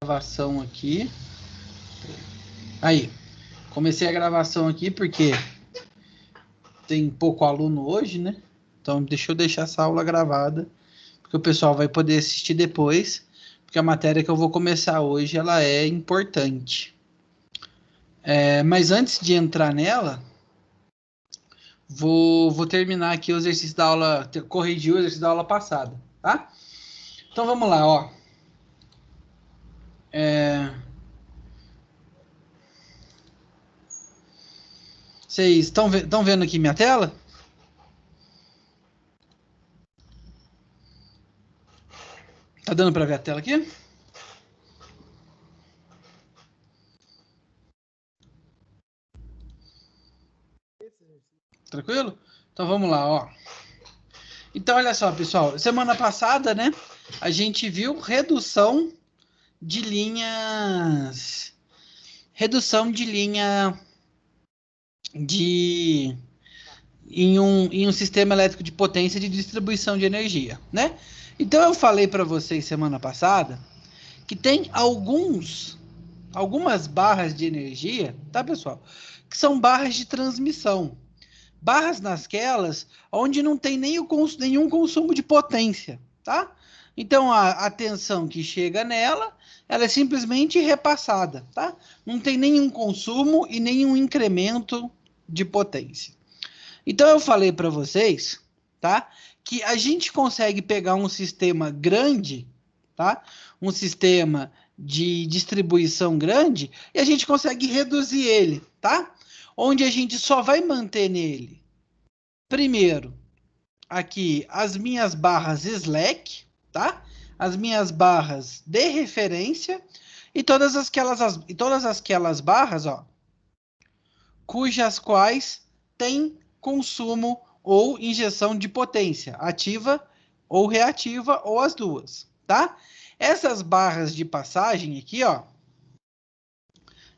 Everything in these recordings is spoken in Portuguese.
gravação aqui. Aí, comecei a gravação aqui porque tem pouco aluno hoje, né? Então, deixa eu deixar essa aula gravada, porque o pessoal vai poder assistir depois, porque a matéria que eu vou começar hoje, ela é importante. Mas antes de entrar nela, vou terminar aqui o exercício da aula, corrigir o exercício da aula passada, tá? Então, vamos lá, ó. Vocês estão vendo aqui minha tela? Tá dando para ver a tela aqui? Tranquilo? Então vamos lá, ó. Então olha só, pessoal, semana passada, né, a gente viu redução de linhas, de em um sistema elétrico de potência de distribuição de energia, né? Então eu falei para vocês semana passada que tem algumas barras de energia, tá, pessoal? Que são barras de transmissão. Barras nasquelas onde não tem nenhum consumo de potência, tá? Então a tensão que chega nela, ela é simplesmente repassada, tá? Não tem nenhum consumo e nenhum incremento de potência. Então eu falei para vocês, tá? Que a gente consegue pegar um sistema grande, tá? Um sistema de distribuição grande e a gente consegue reduzir ele, tá? Onde a gente só vai manter nele, primeiro, aqui as minhas barras slack, tá? As minhas barras de referência e todas aquelas barras, ó, cujas quais tem consumo ou injeção de potência, ativa ou reativa, ou as duas, tá? Essas barras de passagem aqui, ó.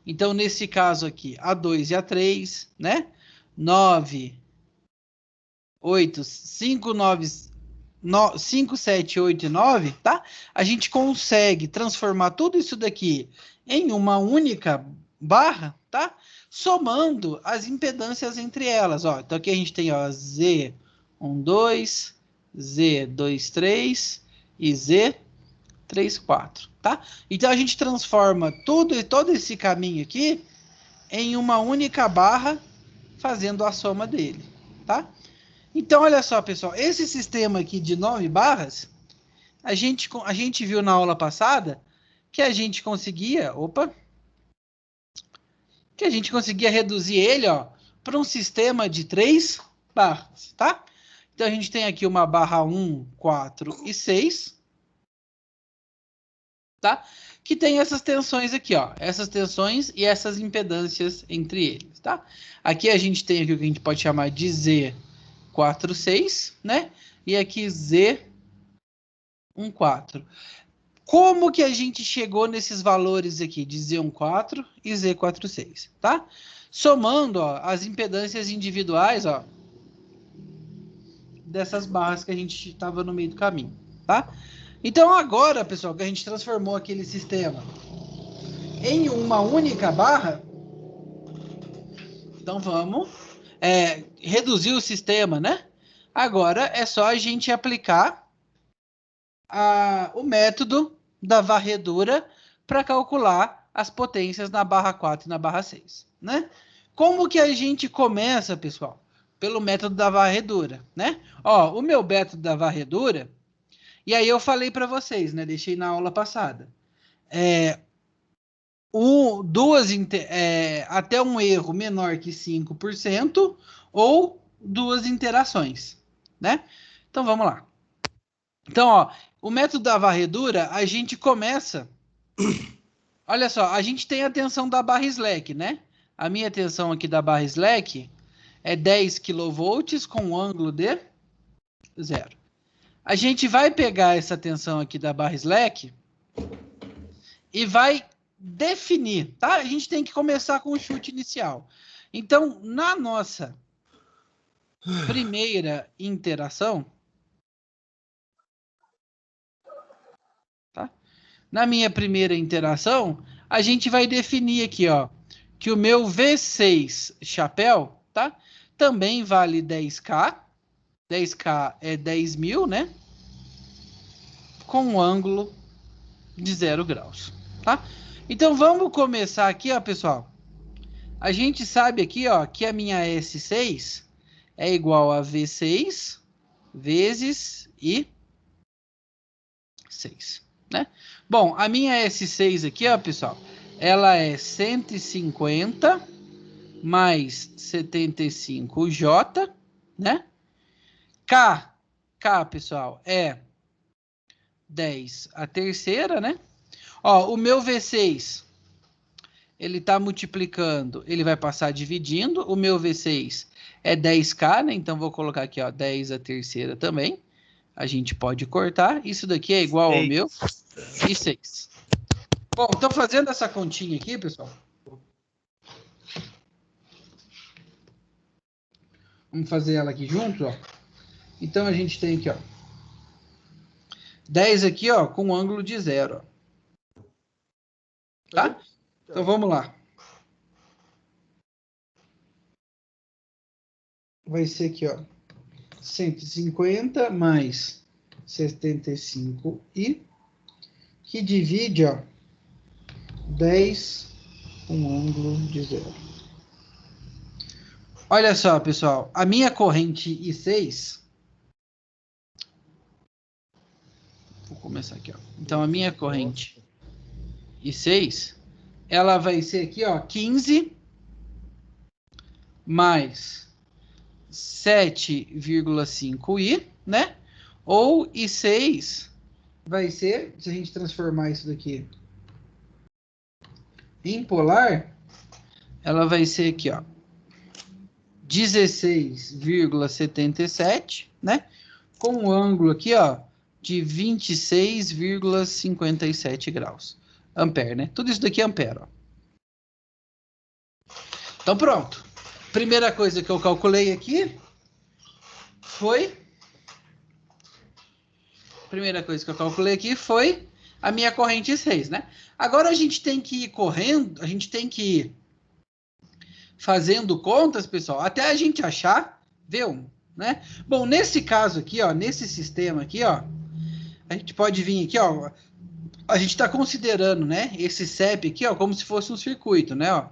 Então, nesse caso aqui, A2 e A3, né? 9, 8, 5, 9, 5, 7, 8 e 9, tá? A gente consegue transformar tudo isso daqui em uma única barra, tá? Somando as impedâncias entre elas, ó. Então aqui a gente tem, ó, Z12, Z23 e Z34, tá? Então a gente transforma todo esse caminho aqui em uma única barra, fazendo a soma dele, tá? Então, olha só, pessoal, esse sistema aqui de 9 barras, a gente viu na aula passada que a gente conseguia, reduzir ele, ó, para um sistema de 3 barras, tá? Então, a gente tem aqui uma barra 1, 4 e 6, tá? Que tem essas tensões aqui, ó, essas tensões e essas impedâncias entre eles, tá? Aqui a gente tem aqui o que a gente pode chamar de Z46, né? E aqui Z14. Como que a gente chegou nesses valores aqui de Z14 e Z46, tá? Somando, ó, as impedâncias individuais, ó, dessas barras que a gente estava no meio do caminho, tá? Então agora, pessoal, que a gente transformou aquele sistema em uma única barra, então vamos reduzir o sistema, né? Agora é só a gente aplicar o método da varredura para calcular as potências na barra 4 e na barra 6, né? Como que a gente começa, pessoal? Pelo método da varredura, né? Ó, o meu método da varredura, e aí eu falei para vocês, né? Deixei na aula passada. Até um erro menor que 5% ou duas interações, né? Então vamos lá. Então, ó, o método da varredura, a gente começa. Olha só, a gente tem a tensão da barra slack, né? A minha tensão aqui da barra slack é 10 kV com um ângulo de 0. A gente vai pegar essa tensão aqui da barra slack e vai definir, tá? A gente tem que começar com o chute inicial. Então, na nossa primeira interação, tá? Na minha primeira interação, a gente vai definir aqui, ó, que o meu V6 chapéu, tá? Também vale 10K. 10K é 10.000, né? Com um ângulo de 0 graus, tá? Então, vamos começar aqui, ó, pessoal. A gente sabe aqui, ó, que a minha S6 é igual a V6 vezes I 6, né? Bom, a minha S6 aqui, ó, pessoal, ela é 150 mais 75J, né? K, pessoal, é 10 a terceira, né? Ó, o meu V6, ele tá multiplicando, ele vai passar dividindo. O meu V6 é 10K, né? Então, vou colocar aqui, ó, 10 a terceira também. A gente pode cortar. Isso daqui é igual ao meu e 6. Bom, então fazendo essa continha aqui, pessoal. Vamos fazer ela aqui junto, ó. Então, a gente tem aqui, ó. 10 aqui, ó, com um ângulo de 0, ó. Tá? Então, vamos lá. Vai ser aqui, ó. 150 mais 75i, que divide, ó, 10 com ângulo de 0. Olha só, pessoal, a minha corrente I6, vou começar aqui, ó. Então, a minha corrente I6, ela vai ser aqui, ó, 15 mais 7,5i, né? Ou I6 vai ser, se a gente transformar isso daqui em polar, ela vai ser aqui, ó, 16,77, né? Com um ângulo aqui, ó, de 26,57 graus. Ampere, né? Tudo isso daqui é ampere, ó. Então, pronto. Primeira coisa que eu calculei aqui foi... a minha corrente 6, né? Agora a gente tem que ir correndo, a gente tem que ir fazendo contas, pessoal, até a gente achar V1, né? Bom, nesse caso aqui, ó, nesse sistema aqui, ó, a gente pode vir aqui, ó, a gente está considerando, né, esse CEP aqui, ó, como se fosse um circuito, né, ó.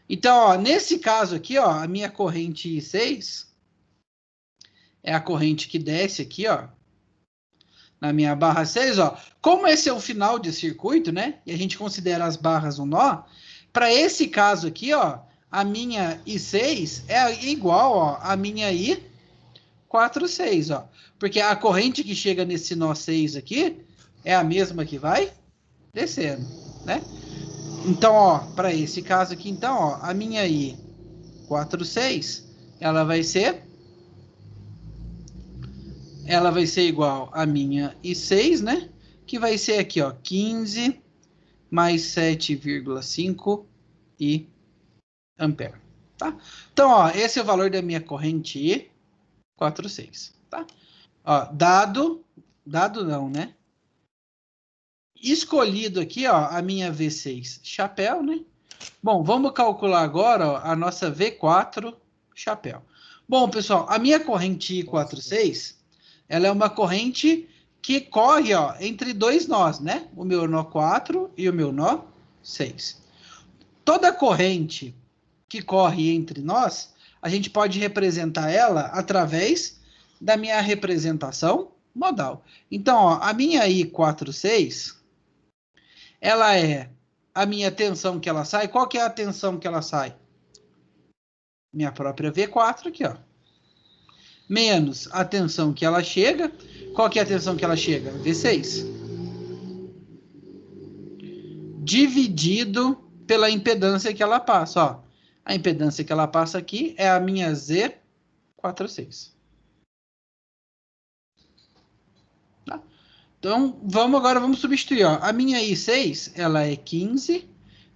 Então, ó, nesse caso aqui, ó, a minha corrente I6 é a corrente que desce aqui, ó, na minha barra 6, ó. Como esse é o final de circuito, né, e a gente considera as barras um nó, para esse caso aqui, ó, a minha I6 é igual, ó, a minha I46, ó. Porque a corrente que chega nesse nó 6 aqui é a mesma que vai descendo, né? Então, ó, para esse caso aqui, então, ó, a minha I46, ela vai ser igual a minha I6, né? Que vai ser aqui, ó, 15 mais 7,5 e ampere, tá? Então, ó, esse é o valor da minha corrente I46, tá? Ó, dado não, né? Escolhido aqui, ó, a minha V6 chapéu, né? Bom, vamos calcular agora, ó, a nossa V4 chapéu. Bom, pessoal, a minha corrente I46, ela é uma corrente que corre, ó, entre dois nós, né? O meu nó 4 e o meu nó 6. Toda corrente que corre entre nós, a gente pode representar ela através da minha representação modal. Então, ó, a minha I46, ela é a minha tensão que ela sai. Qual que é a tensão que ela sai? Minha própria V4 aqui, ó. Menos a tensão que ela chega. Qual que é a tensão que ela chega? V6. Dividido pela impedância que ela passa, ó. A impedância que ela passa aqui é a minha Z46. Tá? Então, vamos substituir, ó. A minha I6, ela é 15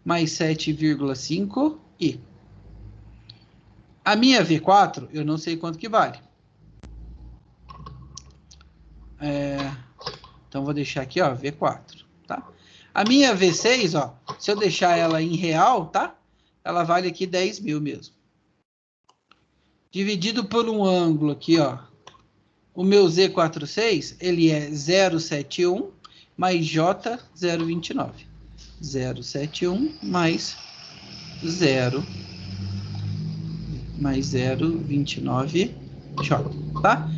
mais 7,5i. A minha V4, eu não sei quanto que vale. Então, vou deixar aqui, ó, V4, tá? A minha V6, ó, se eu deixar ela em real, tá? Ela vale aqui 10 mil mesmo. Dividido por um ângulo aqui, ó. O meu Z46, ele é 0,71 mais J 0,29. 0,71 mais 0,29 J, tá?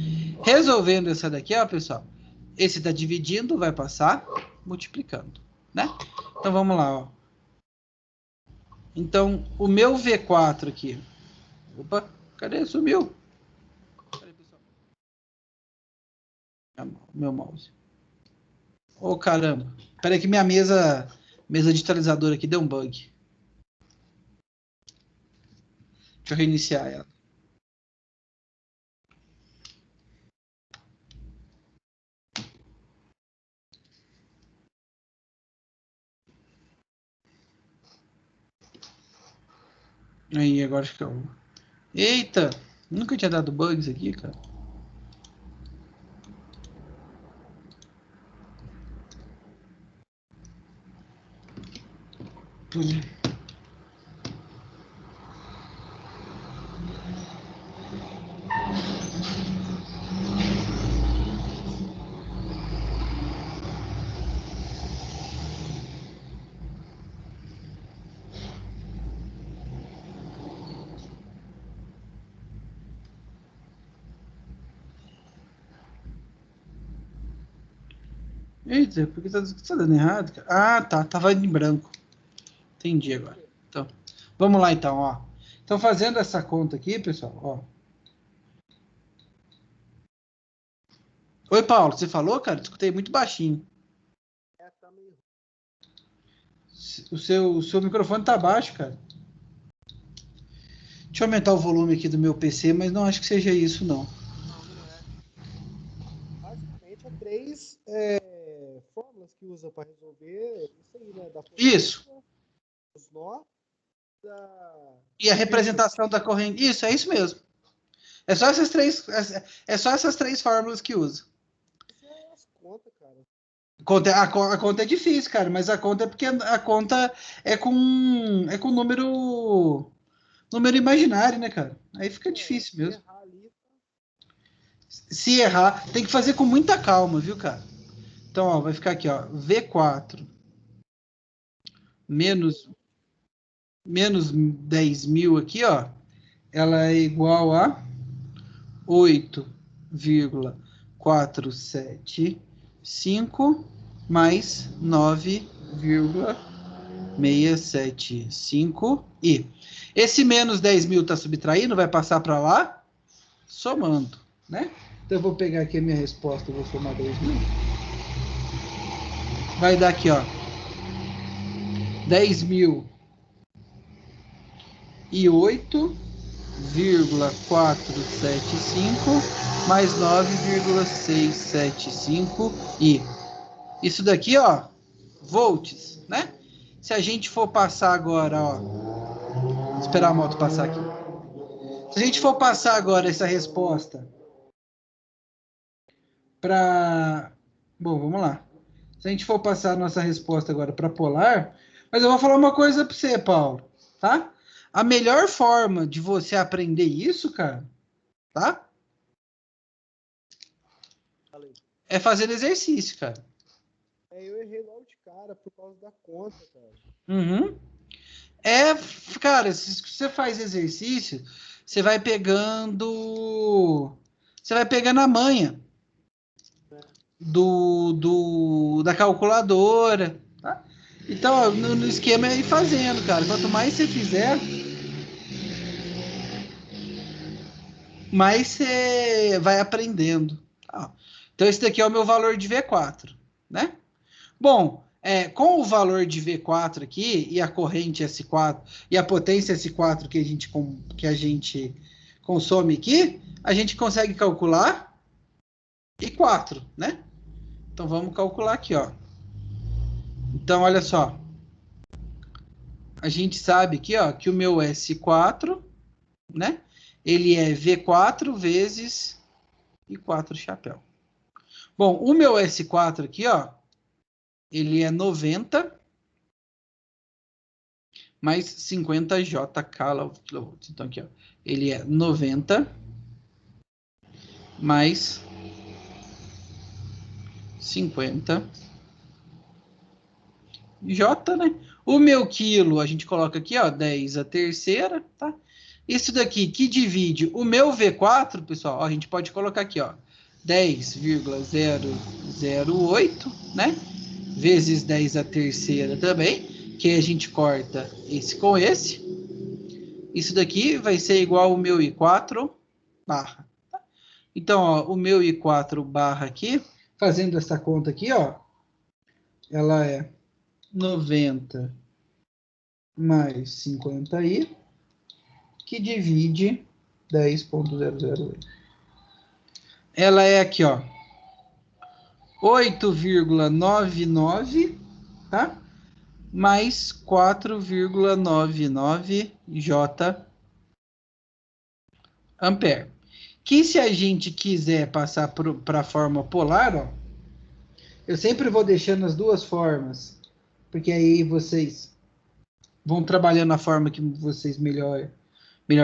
Resolvendo essa daqui, ó, pessoal. Esse tá dividindo, vai passar multiplicando, né? Então, vamos lá, ó. Então, o meu V4 aqui. Opa, cadê? Sumiu. Cadê, pessoal? Meu mouse. Ô, caramba. Espera aí que minha mesa digitalizadora aqui deu um bug. Deixa eu reiniciar ela. Aí, agora acho que eu... Eita! Nunca tinha dado bugs aqui, cara. Eita, por que tá dando errado, cara? Ah, tá. Tava em branco. Entendi agora. Então, vamos lá então, ó. Então, fazendo essa conta aqui, pessoal, ó. Oi, Paulo, você falou, cara? Escutei muito baixinho. O seu microfone tá baixo, cara. Deixa eu aumentar o volume aqui do meu PC, mas não acho que seja isso, não. Basicamente, é três fórmulas que usa para resolver isso aí, né? Isso. Os nó, E a representação da corrente. Isso, é isso mesmo. É só essas três fórmulas que usa. Isso é as contas, cara. A conta é difícil, cara, mas a conta é porque a conta é com número imaginário, né, cara? Aí fica difícil mesmo. Errar ali, Se errar, tem que fazer com muita calma, viu, cara? Então, ó, vai ficar aqui, ó, V4 menos 10 mil aqui, ó, ela é igual a 8,475 mais 9,675 e esse menos 10 mil está subtraindo, vai passar para lá, somando, né? Então eu vou pegar aqui a minha resposta, eu vou somar 10 mil. Vai dar aqui, ó, 10 mil e 8,475 mais 9,675 e isso daqui, ó, volts, né? Se a gente for passar agora, ó, vou esperar a moto passar aqui. Se a gente for passar agora essa resposta para, bom, vamos lá. Se a gente for passar a nossa resposta agora para polar, mas eu vou falar uma coisa para você, Paulo, tá? A melhor forma de você aprender isso, cara, tá? É fazendo exercício, cara. eu errei logo de cara por causa da conta, cara. Uhum. Cara, se você faz exercício, você vai pegando a manha da calculadora, tá? Então, ó, no esquema é ir fazendo, cara. Quanto mais você fizer, mais você vai aprendendo. Tá? Então, esse daqui é o meu valor de V4, né? Bom, com o valor de V4 aqui, e a corrente S4, e a potência S4 que a gente consome aqui, a gente consegue calcular I4, né? Então, vamos calcular aqui, ó. Então, olha só. A gente sabe aqui, ó, que o meu S4, né? Ele é V4 vezes I4 chapéu. Bom, o meu S4 aqui, ó, ele é 90 mais 50 kJ. Então, aqui, ó, ele é 90 mais 50 J, né? O meu quilo, a gente coloca aqui, ó, 10 a terceira, tá? Isso daqui que divide o meu V4, pessoal, ó, a gente pode colocar aqui, ó, 10,008, né? Vezes 10 a terceira também, que a gente corta esse com esse. Isso daqui vai ser igual ao meu I4 barra. Então, ó, o meu I4 barra aqui, fazendo essa conta aqui, ó, ela é 90 mais 50i, que divide 10,008. Ela é aqui, ó, 8,99, tá? Mais 4,99 J ampere. Que se a gente quiser passar para a forma polar, ó, eu sempre vou deixando as duas formas, porque aí vocês vão trabalhando a forma que vocês melhor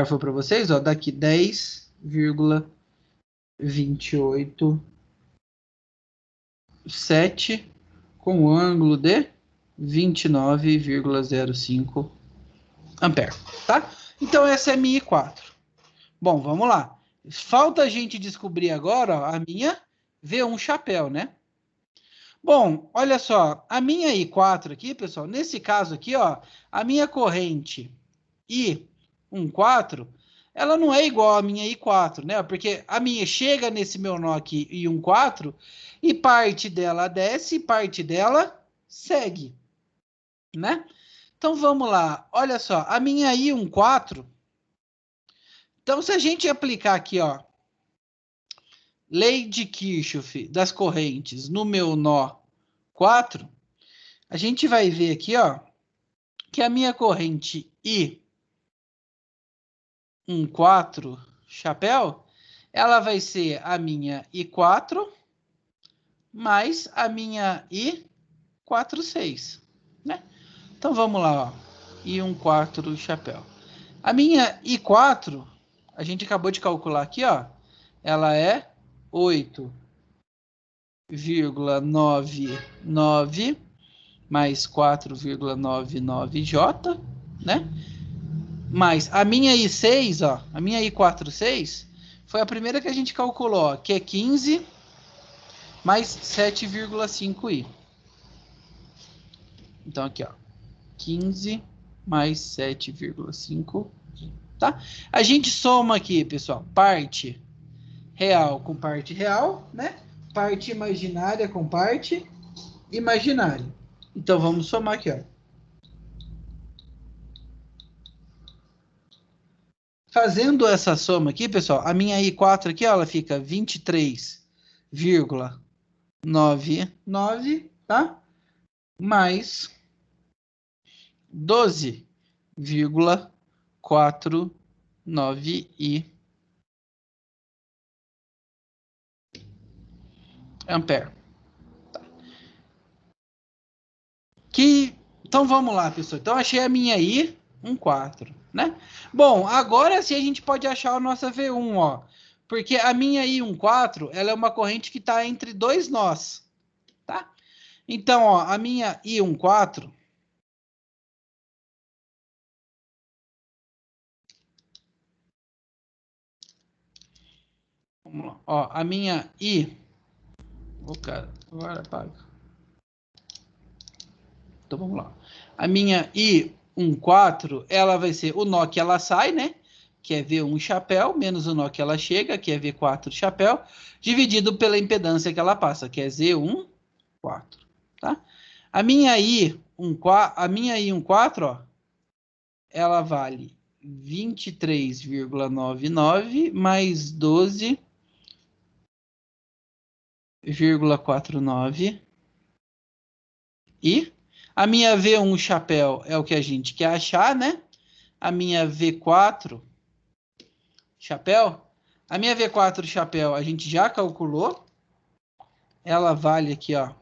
for para vocês, ó, daqui 10,287 com um ângulo de 29,05 ampere, tá? Então essa é a minha I4. Bom, vamos lá. Falta a gente descobrir agora, ó, a minha V1 chapéu, né? Bom, olha só, a minha I4 aqui, pessoal, nesse caso aqui, ó, a minha corrente I14, ela não é igual à minha I4, né? Porque a minha chega nesse meu nó aqui I14 e parte dela desce e parte dela segue, né? Então vamos lá, olha só, a minha I14, então se a gente aplicar aqui, ó, lei de Kirchhoff das correntes no meu nó 4, a gente vai ver aqui, ó, que a minha corrente I14 chapéu, ela vai ser a minha I4 mais a minha I46, né? Então vamos lá, ó, I14 chapéu. A minha I4, a gente acabou de calcular aqui, ó, ela é 8,99 mais 4,99J, né? Mas a minha I6, ó, a minha I46 foi a primeira que a gente calculou, ó, que é 15 mais 7,5i. Então aqui, ó, 15 mais 7,5, tá? A gente soma aqui, pessoal, parte real com parte real, né? Parte imaginária com parte imaginária. Então vamos somar aqui, ó. Fazendo essa soma aqui, pessoal, a minha I4 aqui, ó, ela fica 23,99, tá? Mais 12,49i ampere. Tá. Então vamos lá, pessoal. Então achei a minha I14, né? Bom, agora sim a gente pode achar a nossa V1, ó. Porque a minha I14, ela é uma corrente que está entre dois nós, tá? Então, ó, a minha I14, vamos lá, ó, a minha cara, agora apaga. Então vamos lá. A minha I14, ela vai ser o nó que ela sai, né? Que é V1 chapéu, menos o nó que ela chega, que é V4 chapéu, dividido pela impedância que ela passa, que é Z1, 4, tá? A minha I14, ó, ela vale 23,99 mais 12,49 e a minha V1 chapéu é o que a gente quer achar, né? A minha V4 chapéu, a minha V4 chapéu a gente já calculou, ela vale aqui, ó,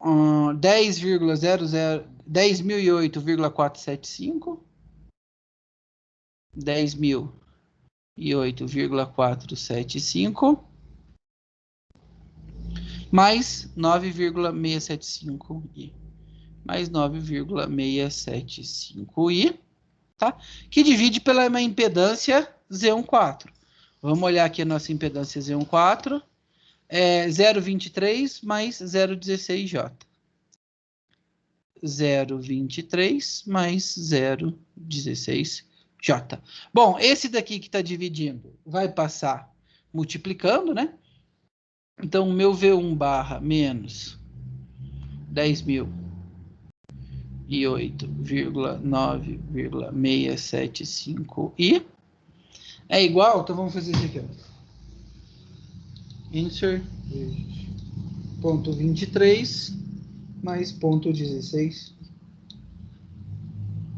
10.008,475, 10.008,475, mais 9,675i, mais 9,675i, tá? Que divide pela uma impedância Z14. Vamos olhar aqui a nossa impedância Z14, é 0,23 mais 0,16J. 0,23 mais 0,16J. Bom, esse daqui que está dividindo vai passar multiplicando, né? Então, o meu V1 barra menos 10.008,9,675i é igual, então vamos fazer isso aqui, ó. Insert ponto 23 mais ponto 16.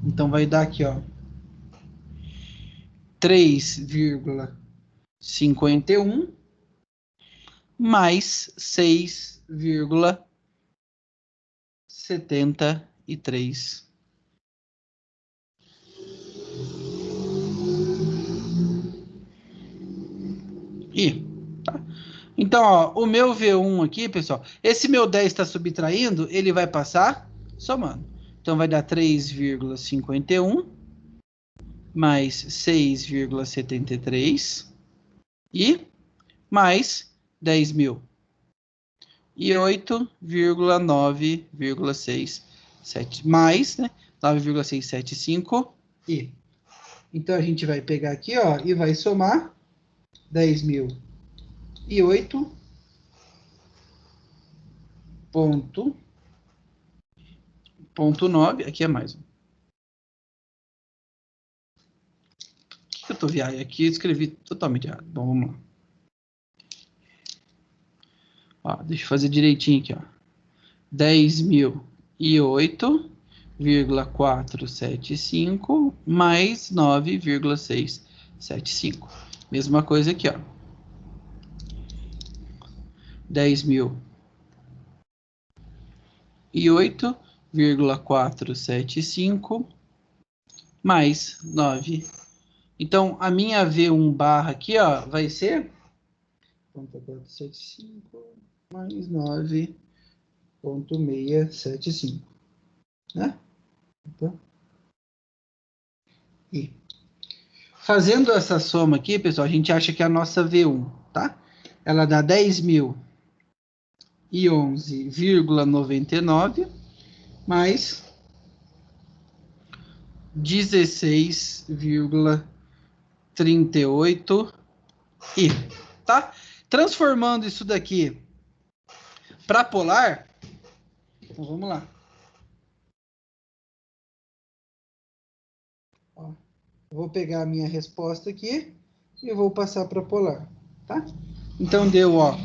Então vai dar aqui, ó, 3,51 mais 6,73. Tá? Então, ó, o meu V1 aqui, pessoal, esse meu 10 está subtraindo, ele vai passar somando. Então, vai dar 3,51 mais 6,73 e mais 10.000 e 8,9,67 mais, né, 9,675 e. Então, a gente vai pegar aqui, ó, e vai somar 10.008 ponto 9, aqui é mais um. Que eu tô viajando aqui, eu escrevi totalmente errado. Bom, vamos lá. Ó, deixa eu fazer direitinho aqui, ó. 10.008,475 mais 9,675. Mesma coisa aqui, ó. 10.008,475 mais 9. Então, a minha V1 barra aqui, ó, vai ser 475 mais 9,675, né? Então, e fazendo essa soma aqui, pessoal, a gente acha que a nossa V1, tá? Ela dá 10.011,99 mais 16,38 i, tá? Transformando isso daqui para polar, então vamos lá. Ó, eu vou pegar a minha resposta aqui e vou passar para polar, tá? Então deu, ó,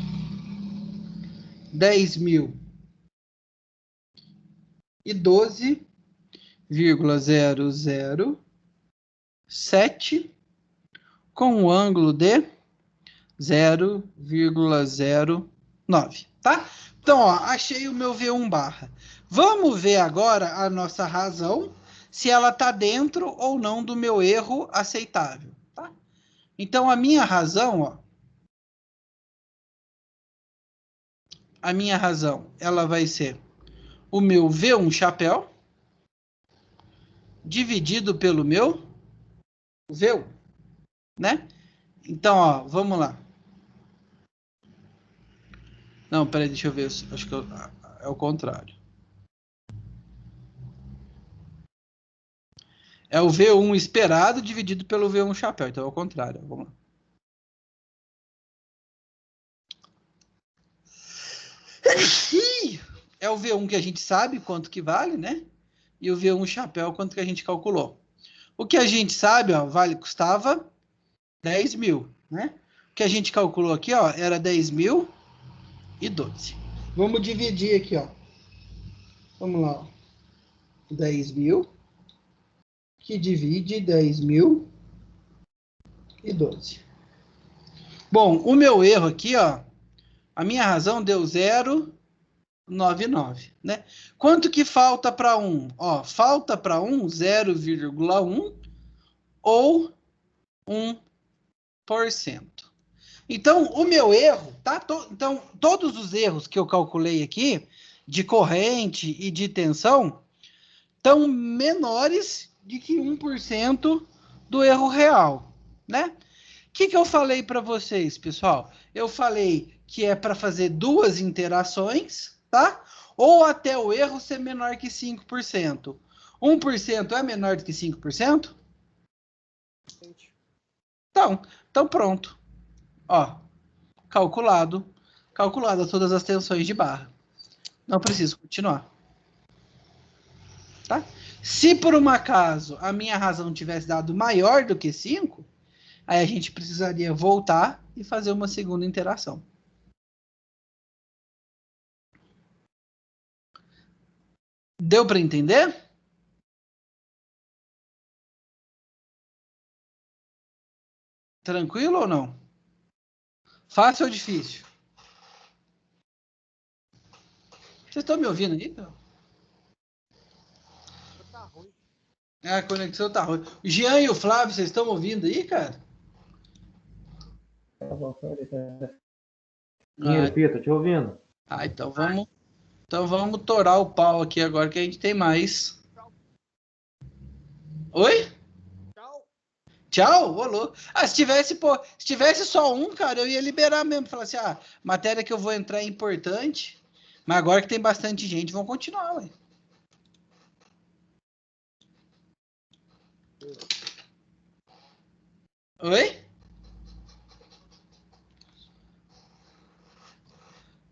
10.012,007 com um ângulo de 0,09, tá? Então, ó, achei o meu V1 barra. Vamos ver agora a nossa razão, se ela está dentro ou não do meu erro aceitável, tá? Então, a minha razão, ó, a minha razão, ela vai ser o meu V1 chapéu dividido pelo meu V1, né? Então, ó, vamos lá. Não, peraí, deixa eu ver. Acho que é o contrário. É o V1 esperado dividido pelo V1 chapéu. Então é o contrário. Vamos lá. É o V1 que a gente sabe quanto que vale, né? E o V1 chapéu quanto que a gente calculou. O que a gente sabe, ó, custava 10.000, né? O que a gente calculou aqui, ó, era 10.012. Vamos dividir aqui, ó. Vamos lá, ó. 10.000 que divide 10.012. Bom, o meu erro aqui, ó, A minha razão deu 0,99, né? Quanto que falta para 1? Ó, falta para 1 0,1 ou 1%. Então, o meu erro, tá? Então, todos os erros que eu calculei aqui, de corrente e de tensão, estão menores de que 1% do erro real, né? O que eu falei para vocês, pessoal? Eu falei que é para fazer duas interações, tá? Ou até o erro ser menor que 5%. 1% é menor do que 5%? Então pronto. Ó, calculado todas as tensões de barra. Não preciso continuar. Tá? Se por um acaso a minha razão tivesse dado maior do que 5, aí a gente precisaria voltar e fazer uma segunda interação. Deu para entender? Tranquilo ou não? Fácil ou difícil? Vocês estão me ouvindo aí? Tá ruim. A conexão tá ruim. O Jean e o Flávio, vocês estão ouvindo aí, cara? Repita, tô te ouvindo. Então vamos torar o pau aqui agora que a gente tem mais. Oi? Tchau, rolou. Se tivesse só um, cara, eu ia liberar mesmo. Falar assim, matéria que eu vou entrar é importante, mas agora que tem bastante gente, vão continuar, ué. Oi?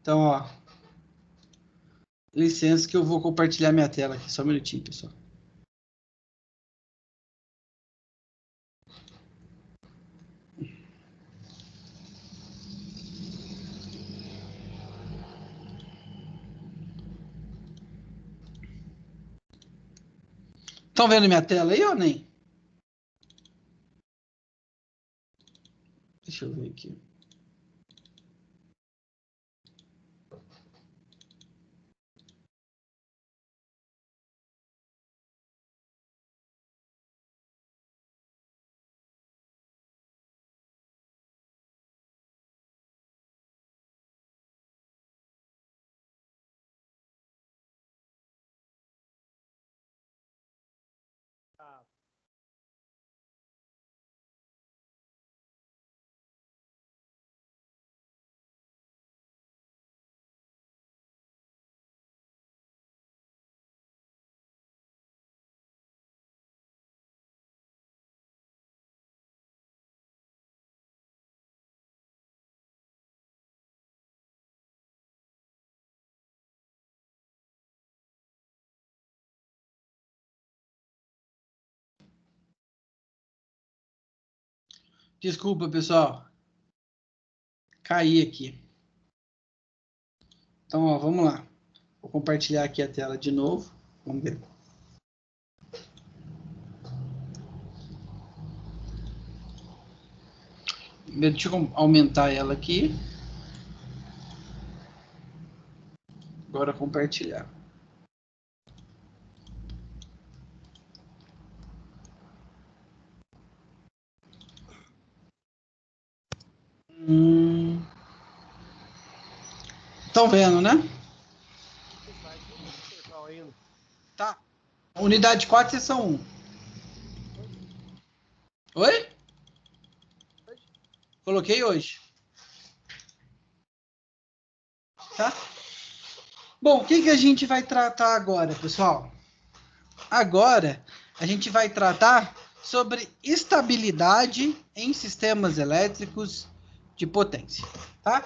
Então, ó. Licença que eu vou compartilhar minha tela aqui. Só um minutinho, pessoal. Estão vendo minha tela aí ou nem? Deixa eu ver aqui. Desculpa, pessoal. Caí aqui. Então, ó, vamos lá. Vou compartilhar aqui a tela de novo. Vamos ver. Deixa eu aumentar ela aqui. Agora compartilhar. Estão vendo, né? Tá. Unidade 4, seção 1. Oi? Coloquei hoje. Tá? Bom, o que a gente vai tratar agora, pessoal? Agora, a gente vai tratar sobre estabilidade em sistemas elétricos de potência, tá?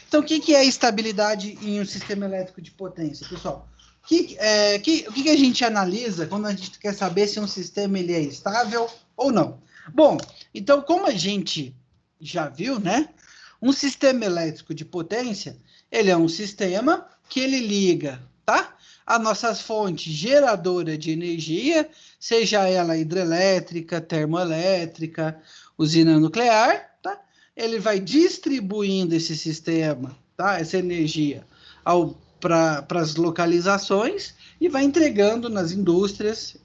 Então, o que é estabilidade em um sistema elétrico de potência, pessoal? O que a gente analisa quando a gente quer saber se um sistema ele é estável ou não? Bom, então, como a gente já viu, né? Um sistema elétrico de potência, ele é um sistema que ele liga, tá? As nossas fontes geradoras de energia, seja ela hidrelétrica, termoelétrica, usina nuclear, tá? Ele vai distribuindo esse sistema tá? Essa energia para as localizações e vai entregando nas indústrias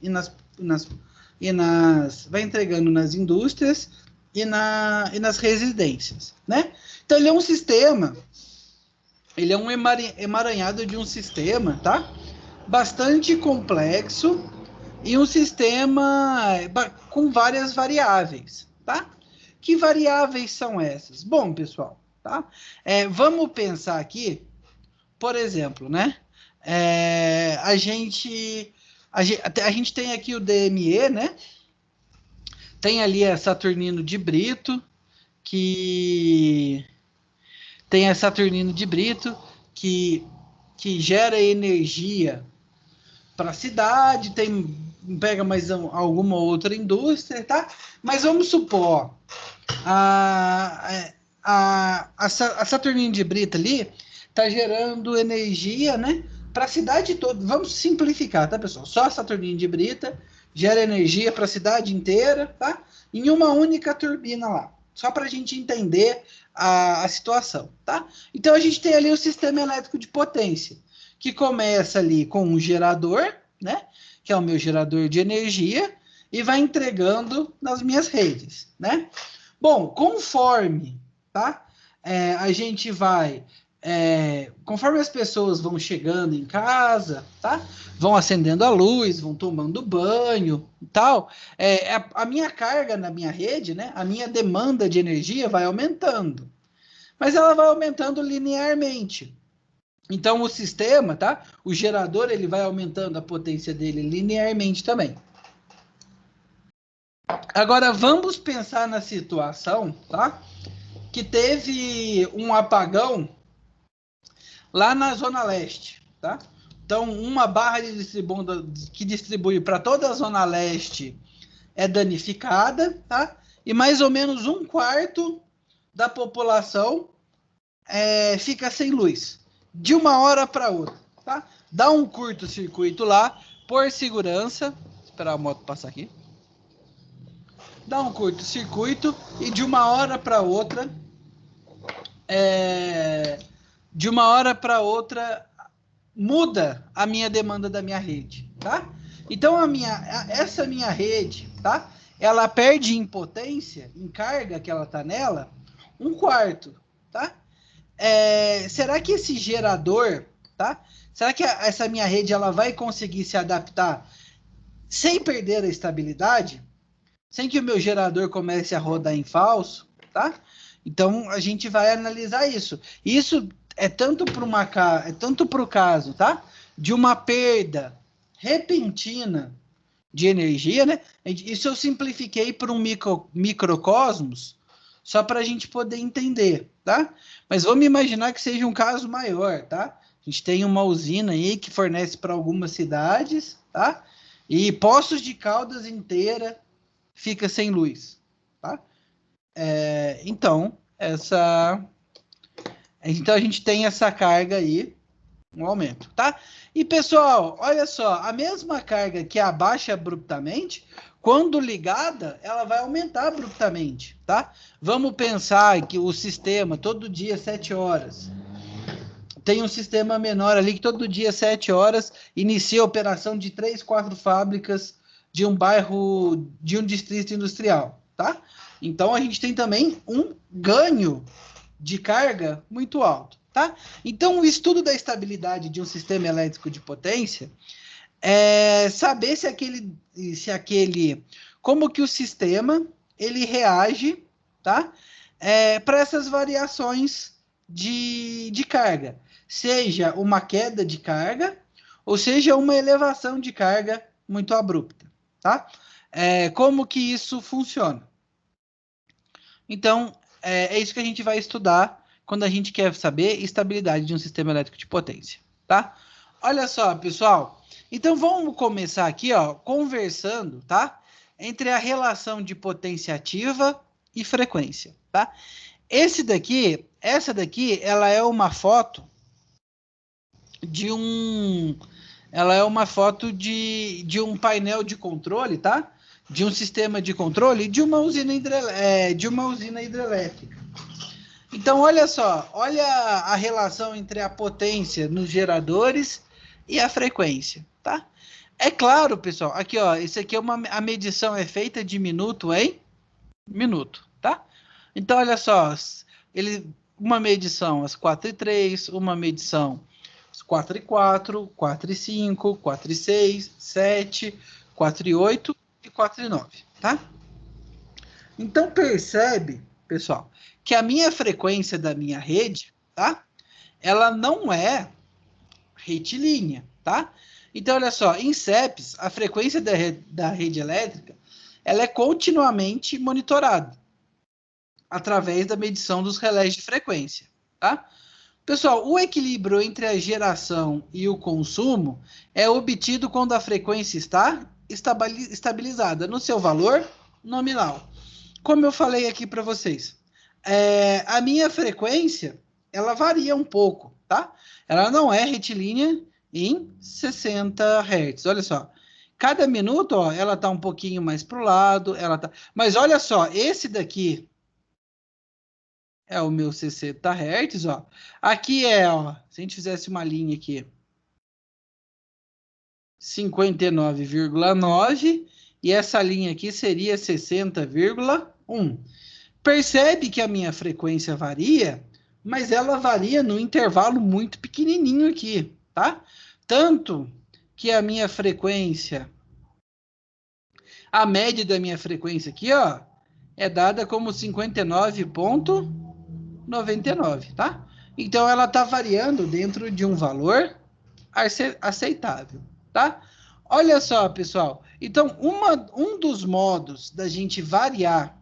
vai entregando nas indústrias e nas residências, né? Então ele é um sistema, ele é um emaranhado de um sistema, tá? Bastante complexo e um sistema com várias variáveis, tá? Que variáveis são essas? Bom, pessoal, tá? Vamos pensar aqui, por exemplo, né? A gente tem aqui o DME, né? Tem ali a Saturnino de Brito, que gera energia para a cidade, pega mais alguma outra indústria, tá? Mas vamos supor, a Saturnino de Brito ali está gerando energia, né, para a cidade toda. Vamos simplificar, tá, pessoal? Só a Saturnino de Brito gera energia para a cidade inteira, tá? Em uma única turbina lá. Só para a gente entender a situação, tá? Então a gente tem ali o sistema elétrico de potência, que começa ali com um gerador, né? Que é o meu gerador de energia, e vai entregando nas minhas redes, né? Bom, conforme, tá? A gente vai... conforme as pessoas vão chegando em casa, tá? Vão acendendo a luz, vão tomando banho e tal, a minha carga na minha rede, né? A minha demanda de energia vai aumentando. Mas ela vai aumentando linearmente. Então o sistema, tá? O gerador, ele vai aumentando a potência dele linearmente também. Agora vamos pensar na situação, tá? Que teve um apagão lá na Zona Leste, tá? Então, uma barra que distribui para toda a Zona Leste é danificada, tá? E mais ou menos 1/4 da população fica sem luz, de uma hora para outra, tá? Dá um curto-circuito lá, por segurança. Esperar a moto passar aqui. Dá um curto-circuito e de uma hora para outra... de uma hora para outra muda a minha demanda da minha rede, tá? Então essa minha rede, tá? Ela perde em potência, em carga que ela tá nela, 1/4, tá? Será que esse gerador, tá? Será que essa minha rede ela vai conseguir se adaptar sem perder a estabilidade? Sem que o meu gerador comece a rodar em falso, tá? Então a gente vai analisar isso. Isso é tanto para o caso, tá? De uma perda repentina de energia, né? Isso eu simplifiquei para um microcosmos, só para a gente poder entender, tá? Mas vamos imaginar que seja um caso maior, tá? A gente tem uma usina aí que fornece para algumas cidades, tá? E Poços de Caldas inteira fica sem luz, tá? Então a gente tem essa carga aí, um aumento, tá? E, pessoal, olha só, a mesma carga que abaixa abruptamente, quando ligada, ela vai aumentar abruptamente, tá? Vamos pensar que o sistema, todo dia, 7 horas, tem um sistema menor ali que todo dia, 7 horas, inicia a operação de 3, 4 fábricas de um bairro, de um distrito industrial, tá? Então, a gente tem também um ganho de carga muito alto, tá? Então, o estudo da estabilidade de um sistema elétrico de potência é saber como que o sistema, ele reage, tá? Para essas variações de carga, seja uma queda de carga, ou seja, uma elevação de carga muito abrupta, tá? Como que isso funciona? Então, é isso que a gente vai estudar quando a gente quer saber estabilidade de um sistema elétrico de potência, tá? Olha só, pessoal. Então, vamos começar aqui, ó, conversando, tá? Entre a relação de potência ativa e frequência, tá? Essa daqui, ela é uma foto de um painel de controle, tá? De um sistema de controle de uma usina hidrelétrica. Então, olha só, olha a relação entre a potência nos geradores e a frequência, tá? É claro, pessoal, aqui, ó, isso aqui é a medição é feita de minuto em minuto, tá? Então, olha só, uma medição às 4h03, uma medição às 4h04, 4h05, 4h06, 7, 4h08 e 4h09, tá? Então, percebe, pessoal, que a minha frequência da minha rede, tá? Ela não é retilínea, tá? Então, olha só, em CEPs, a frequência da rede elétrica, ela é continuamente monitorada através da medição dos relés de frequência, tá? Pessoal, o equilíbrio entre a geração e o consumo é obtido quando a frequência está estabilizada no seu valor nominal. Como eu falei aqui para vocês, a minha frequência, ela varia um pouco, tá? Ela não é retilínea em 60 Hz. Olha só, cada minuto, ó, ela tá um pouquinho mais para o lado, mas olha só, esse daqui é o meu 60 Hz, ó. Aqui ó, se a gente fizesse uma linha aqui, 59,9 e essa linha aqui seria 60,1. Percebe que a minha frequência varia, mas ela varia num intervalo muito pequenininho aqui, tá? Tanto que a minha frequência, a média da minha frequência aqui, ó, é dada como 59,99, tá? Então, ela está variando dentro de um valor aceitável, tá? Olha só, pessoal. Então, um dos modos da gente variar,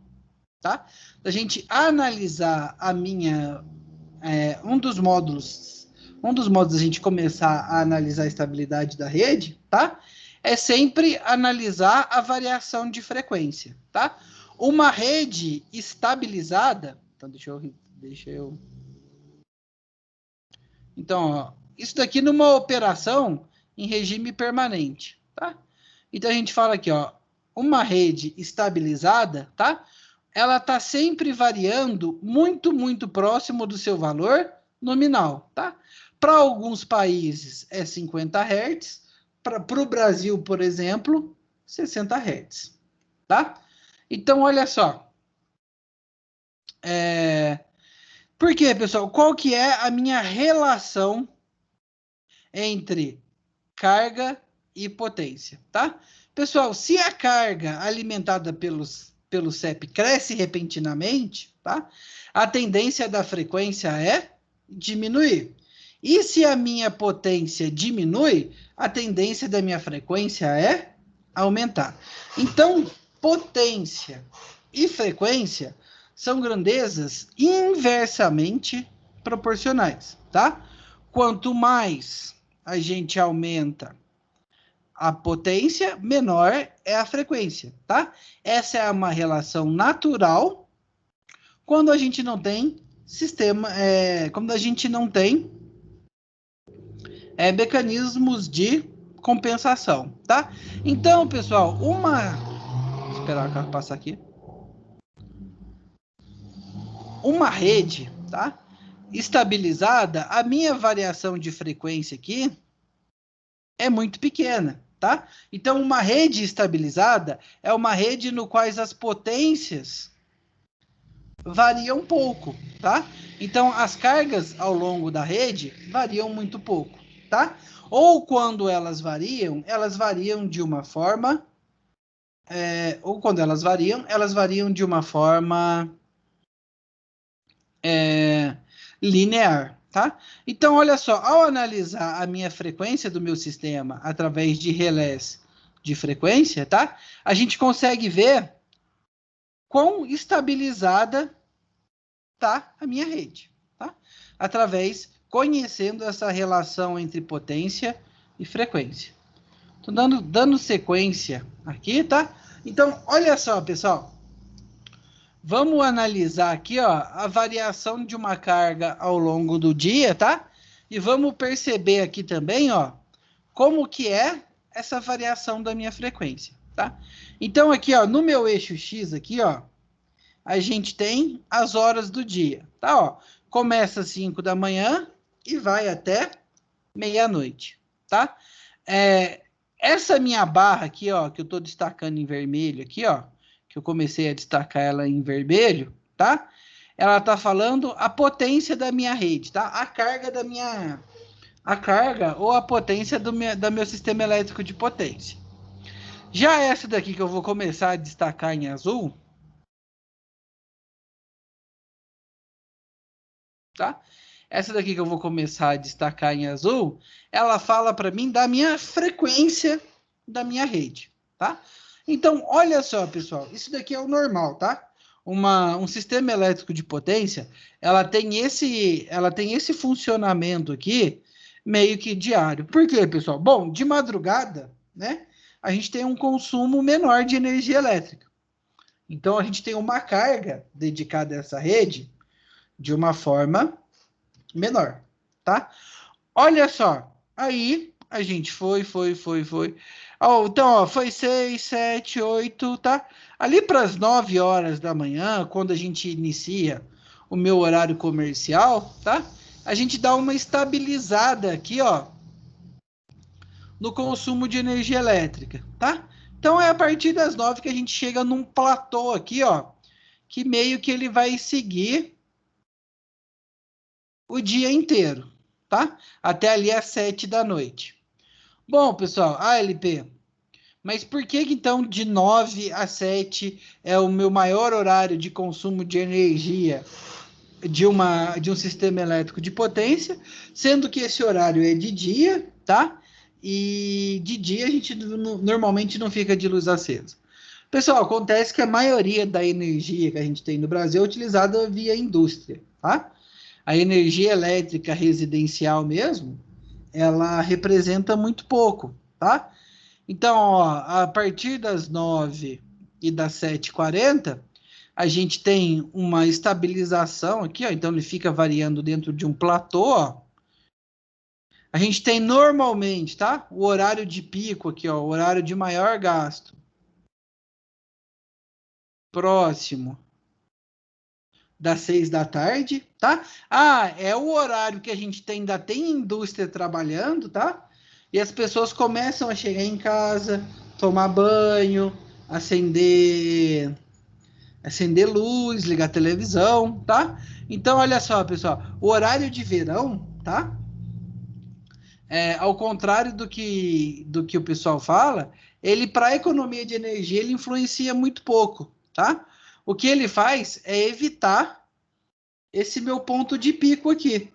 tá? Da gente analisar a minha... um dos modos da gente começar a analisar a estabilidade da rede, tá? É sempre analisar a variação de frequência, tá? Uma rede estabilizada... Então, deixa eu... Então, ó, isso daqui numa operação em regime permanente, tá? Então, a gente fala aqui, ó, uma rede estabilizada, tá? Ela está sempre variando muito, muito próximo do seu valor nominal, tá? Para alguns países é 50 Hz, para o Brasil, por exemplo, 60 Hz, tá? Então, olha só. Por quê, pessoal? Qual que é a minha relação entre carga e potência, tá? Pessoal, se a carga alimentada pelo CEP cresce repentinamente, tá? A tendência da frequência é diminuir. E se a minha potência diminui, a tendência da minha frequência é aumentar. Então, potência e frequência são grandezas inversamente proporcionais, tá? Quanto mais a gente aumenta a potência, menor é a frequência, tá? Essa é uma relação natural quando a gente não tem sistema, quando a gente não tem mecanismos de compensação, tá? Então, pessoal, vou esperar o carro passar aqui. Uma rede, tá? Estabilizada, a minha variação de frequência aqui é muito pequena, tá? Então, uma rede estabilizada é uma rede no qual as potências variam pouco, tá? Então, as cargas ao longo da rede variam muito pouco, tá? Ou quando elas variam de uma forma... ou quando elas variam de uma forma linear, tá? Então, olha só, ao analisar a minha frequência do meu sistema através de relés de frequência, tá? A gente consegue ver quão estabilizada tá a minha rede, tá? Conhecendo essa relação entre potência e frequência. Tô dando sequência aqui, tá? Então, olha só, pessoal. Vamos analisar aqui, ó, a variação de uma carga ao longo do dia, tá? E vamos perceber aqui também, ó, como que é essa variação da minha frequência, tá? Então, aqui, ó, no meu eixo X aqui, ó, a gente tem as horas do dia, tá? Ó, começa às 5 da manhã e vai até meia-noite, tá? Essa minha barra aqui, ó, que eu estou destacando em vermelho aqui, ó, que eu comecei a destacar ela em vermelho, tá? Ela tá falando a potência da minha rede, tá? A carga da minha... A carga ou a potência do meu sistema elétrico de potência. Já essa daqui que eu vou começar a destacar em azul, tá? Essa daqui que eu vou começar a destacar em azul, ela fala para mim da minha frequência da minha rede, tá? Então, olha só, pessoal, isso daqui é o normal, tá? Um sistema elétrico de potência, ela tem esse funcionamento aqui meio que diário. Por quê, pessoal? Bom, de madrugada, né? A gente tem um consumo menor de energia elétrica. Então, a gente tem uma carga dedicada a essa rede de uma forma menor, tá? Olha só, aí a gente foi. Então, ó, foi 6, 7, 8, tá? Ali para as 9 horas da manhã, quando a gente inicia o meu horário comercial, tá? A gente dá uma estabilizada aqui, ó, no consumo de energia elétrica, tá? Então é a partir das 9 que a gente chega num platô aqui, ó, que meio que ele vai seguir o dia inteiro, tá? Até ali às 7 da noite. Bom, pessoal, ALP, mas por que então de 9 a 7 é o meu maior horário de consumo de energia de um sistema elétrico de potência, sendo que esse horário é de dia, tá? E de dia a gente normalmente não fica de luz acesa. Pessoal, acontece que a maioria da energia que a gente tem no Brasil é utilizada via indústria, tá? A energia elétrica residencial mesmo, ela representa muito pouco, tá? Então, ó, a partir das 9 e das 7h40, a gente tem uma estabilização aqui, ó, então ele fica variando dentro de um platô, ó. A gente tem normalmente, tá? O horário de pico aqui, ó, o horário de maior gasto. Próximo das 6 da tarde, tá? Ah, é o horário que a gente ainda tem indústria trabalhando, tá? E as pessoas começam a chegar em casa, tomar banho, acender luz, ligar televisão, tá? Então, olha só, pessoal, o horário de verão, tá? Ao contrário do que o pessoal fala, ele, para a economia de energia, ele influencia muito pouco, tá? O que ele faz é evitar esse meu ponto de pico aqui.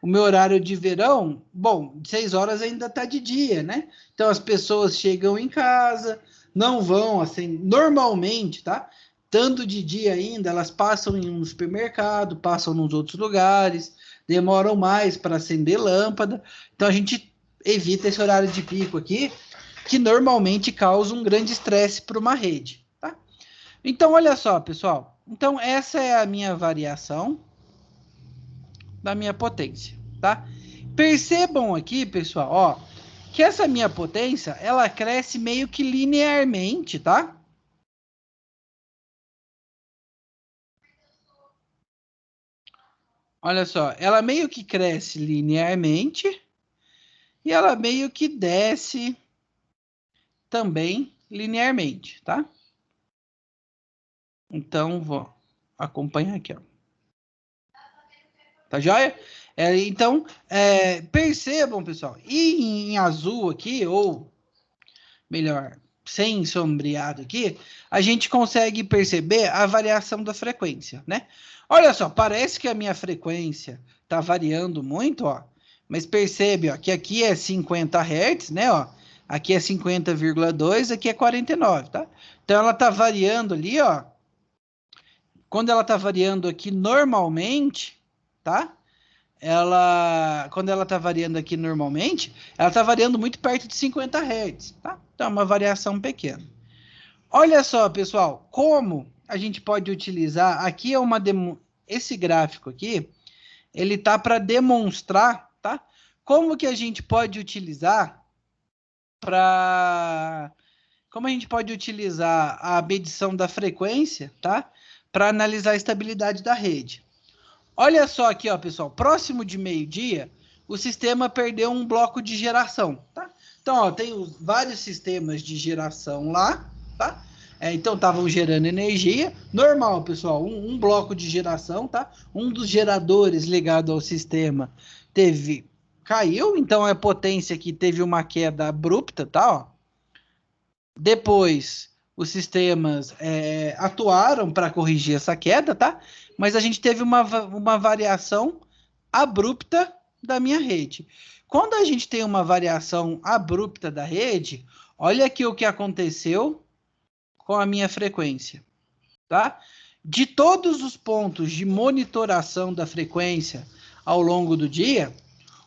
O meu horário de verão, bom, 6 horas ainda está de dia, né? Então as pessoas chegam em casa, não vão assim, normalmente, tá? Tanto de dia ainda, elas passam em um supermercado, passam nos outros lugares, demoram mais para acender lâmpada. Então a gente evita esse horário de pico aqui, que normalmente causa um grande estresse para uma rede, tá? Então olha só, pessoal. Então essa é a minha variação da minha potência, tá? Percebam aqui, pessoal, ó, que essa minha potência, ela cresce meio que linearmente, tá? Olha só, ela meio que cresce linearmente e ela meio que desce também linearmente, tá? Então, vou acompanhar aqui, ó. Tá joia? Então, percebam, pessoal, e em azul aqui, ou melhor, sem sombreado aqui, a gente consegue perceber a variação da frequência, né? Olha só, parece que a minha frequência está variando muito, ó, mas percebe, ó, que aqui é 50 Hz, né, ó, aqui é 50,2, aqui é 49, tá? Então ela está variando ali, ó, quando ela está variando aqui normalmente, tá? Quando ela está variando aqui normalmente, ela está variando muito perto de 50 Hz, tá? Então é uma variação pequena. Olha só, pessoal, como a gente pode utilizar, aqui é esse gráfico aqui, ele tá para demonstrar, tá? Como que a gente pode utilizar como a gente pode utilizar a medição da frequência, tá? para analisar a estabilidade da rede. Olha só aqui, ó, pessoal, próximo de meio-dia, o sistema perdeu um bloco de geração, tá? Então, ó, tem vários sistemas de geração lá, tá? Então, estavam gerando energia. Normal, pessoal, um bloco de geração, tá? Um dos geradores ligado ao sistema caiu, então a potência aqui teve uma queda abrupta, tá? Ó. Depois, os sistemas atuaram para corrigir essa queda, tá? Mas a gente teve uma variação abrupta da minha rede. Quando a gente tem uma variação abrupta da rede, olha aqui o que aconteceu com a minha frequência, tá? De todos os pontos de monitoração da frequência ao longo do dia,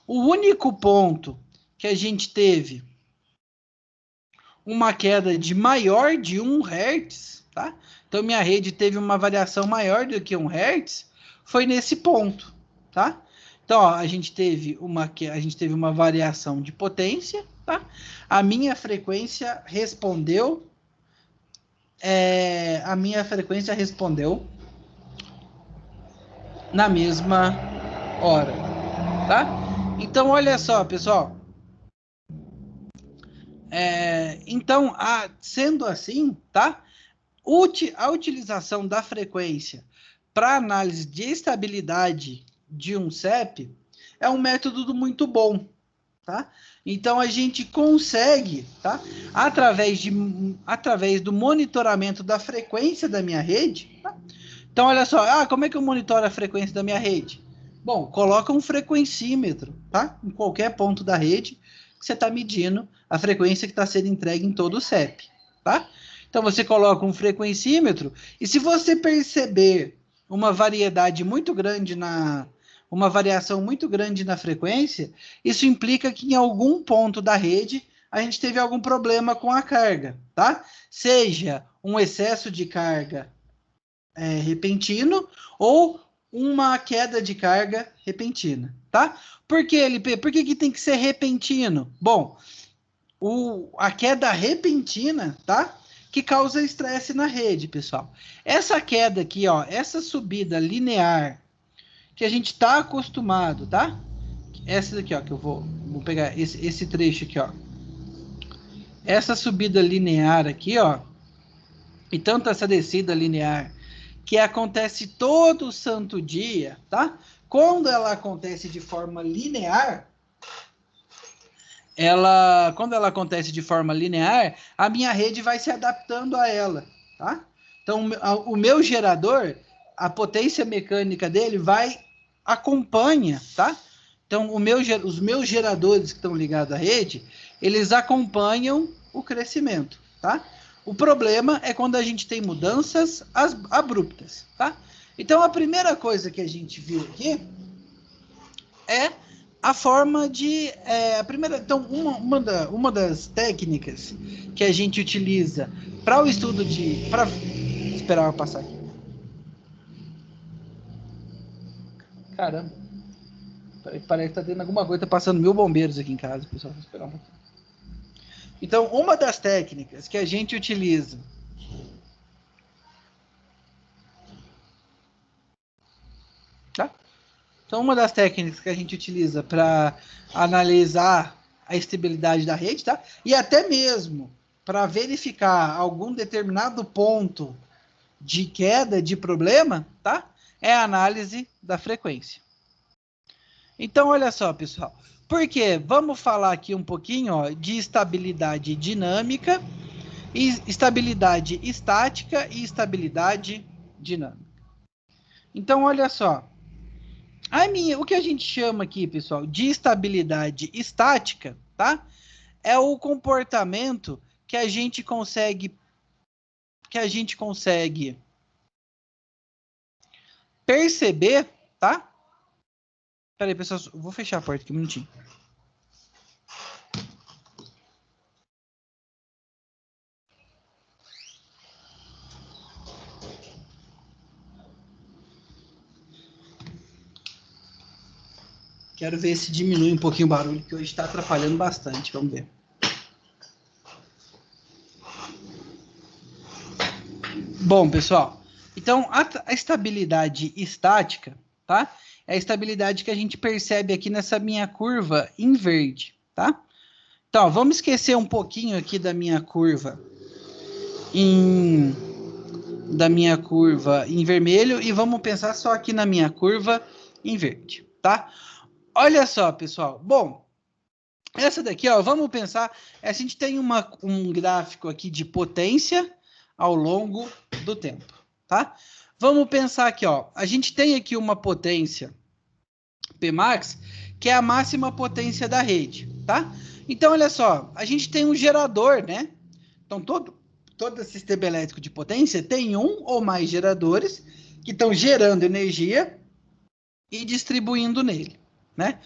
o único ponto que a gente teve uma queda de maior de 1 Hz, tá? Então, minha rede teve uma variação maior do que 1 Hz, foi nesse ponto, tá? Então, ó, a gente teve uma variação de potência, tá? A minha frequência respondeu na mesma hora, tá? Então, olha só, pessoal. Então, sendo assim, tá? A utilização da frequência para análise de estabilidade de um CEP é um método muito bom, tá? Então, a gente consegue, tá? Através do monitoramento da frequência da minha rede, tá? Então, olha só, como é que eu monitoro a frequência da minha rede? Bom, coloca um frequencímetro, tá? Em qualquer ponto da rede, que você está medindo a frequência que está sendo entregue em todo o CEP, tá? Então, você coloca um frequencímetro e se você perceber uma variação muito grande na frequência, isso implica que em algum ponto da rede a gente teve algum problema com a carga, tá? Seja um excesso de carga repentino ou uma queda de carga repentina, tá? Por que, LP? Por que tem que ser repentino? Bom, a queda repentina, tá? Que causa estresse na rede, pessoal. Essa queda aqui, ó, essa subida linear que a gente está acostumado, tá? Essa daqui, ó, que eu vou pegar esse trecho aqui, ó. Essa subida linear aqui, ó, e tanto essa descida linear que acontece todo santo dia, tá? Quando ela acontece de forma linear, quando ela acontece de forma linear, a minha rede vai se adaptando a ela, tá? Então, o meu gerador, a potência mecânica dele acompanha, tá? Então, os meus geradores que estão ligados à rede, eles acompanham o crescimento, tá? O problema é quando a gente tem mudanças abruptas, tá? Então, a primeira coisa que a gente viu aqui é a forma de... então, uma das técnicas que a gente utiliza para o estudo de... esperar eu passar aqui. Caramba. Parece que tá tendo alguma coisa, tá passando 1000 bombeiros aqui em casa, pessoal. Vou esperar um pouquinho. Então, uma das técnicas que a gente utiliza tá? Então, uma das técnicas que a gente utiliza para analisar a estabilidade da rede, tá? E até mesmo para verificar algum determinado ponto de queda, de problema, tá? É a análise da frequência. Então, olha só, pessoal. Porque vamos falar aqui um pouquinho, ó, de estabilidade dinâmica, estabilidade estática e estabilidade dinâmica. Então, olha só. O que a gente chama aqui, pessoal, de estabilidade estática, tá? É o comportamento que a gente consegue perceber, tá? Peraí, pessoal, vou fechar a porta aqui um minutinho. Quero ver se diminui um pouquinho o barulho, que hoje está atrapalhando bastante. Vamos ver. Bom, pessoal, Então, a estabilidade estática, tá? É a estabilidade que a gente percebe aqui nessa minha curva em verde, tá? Então, vamos esquecer um pouquinho aqui da minha curva em vermelho e vamos pensar só aqui na minha curva em verde, tá? Olha só, pessoal. Bom, essa daqui, ó, vamos pensar, a gente tem um gráfico aqui de potência ao longo do tempo, tá? Vamos pensar aqui, ó, a gente tem aqui uma potência Pmax, que é a máxima potência da rede, tá? Então, olha só, a gente tem um gerador, né? Então, todo sistema elétrico de potência tem um ou mais geradores que estão gerando energia e distribuindo nele, né?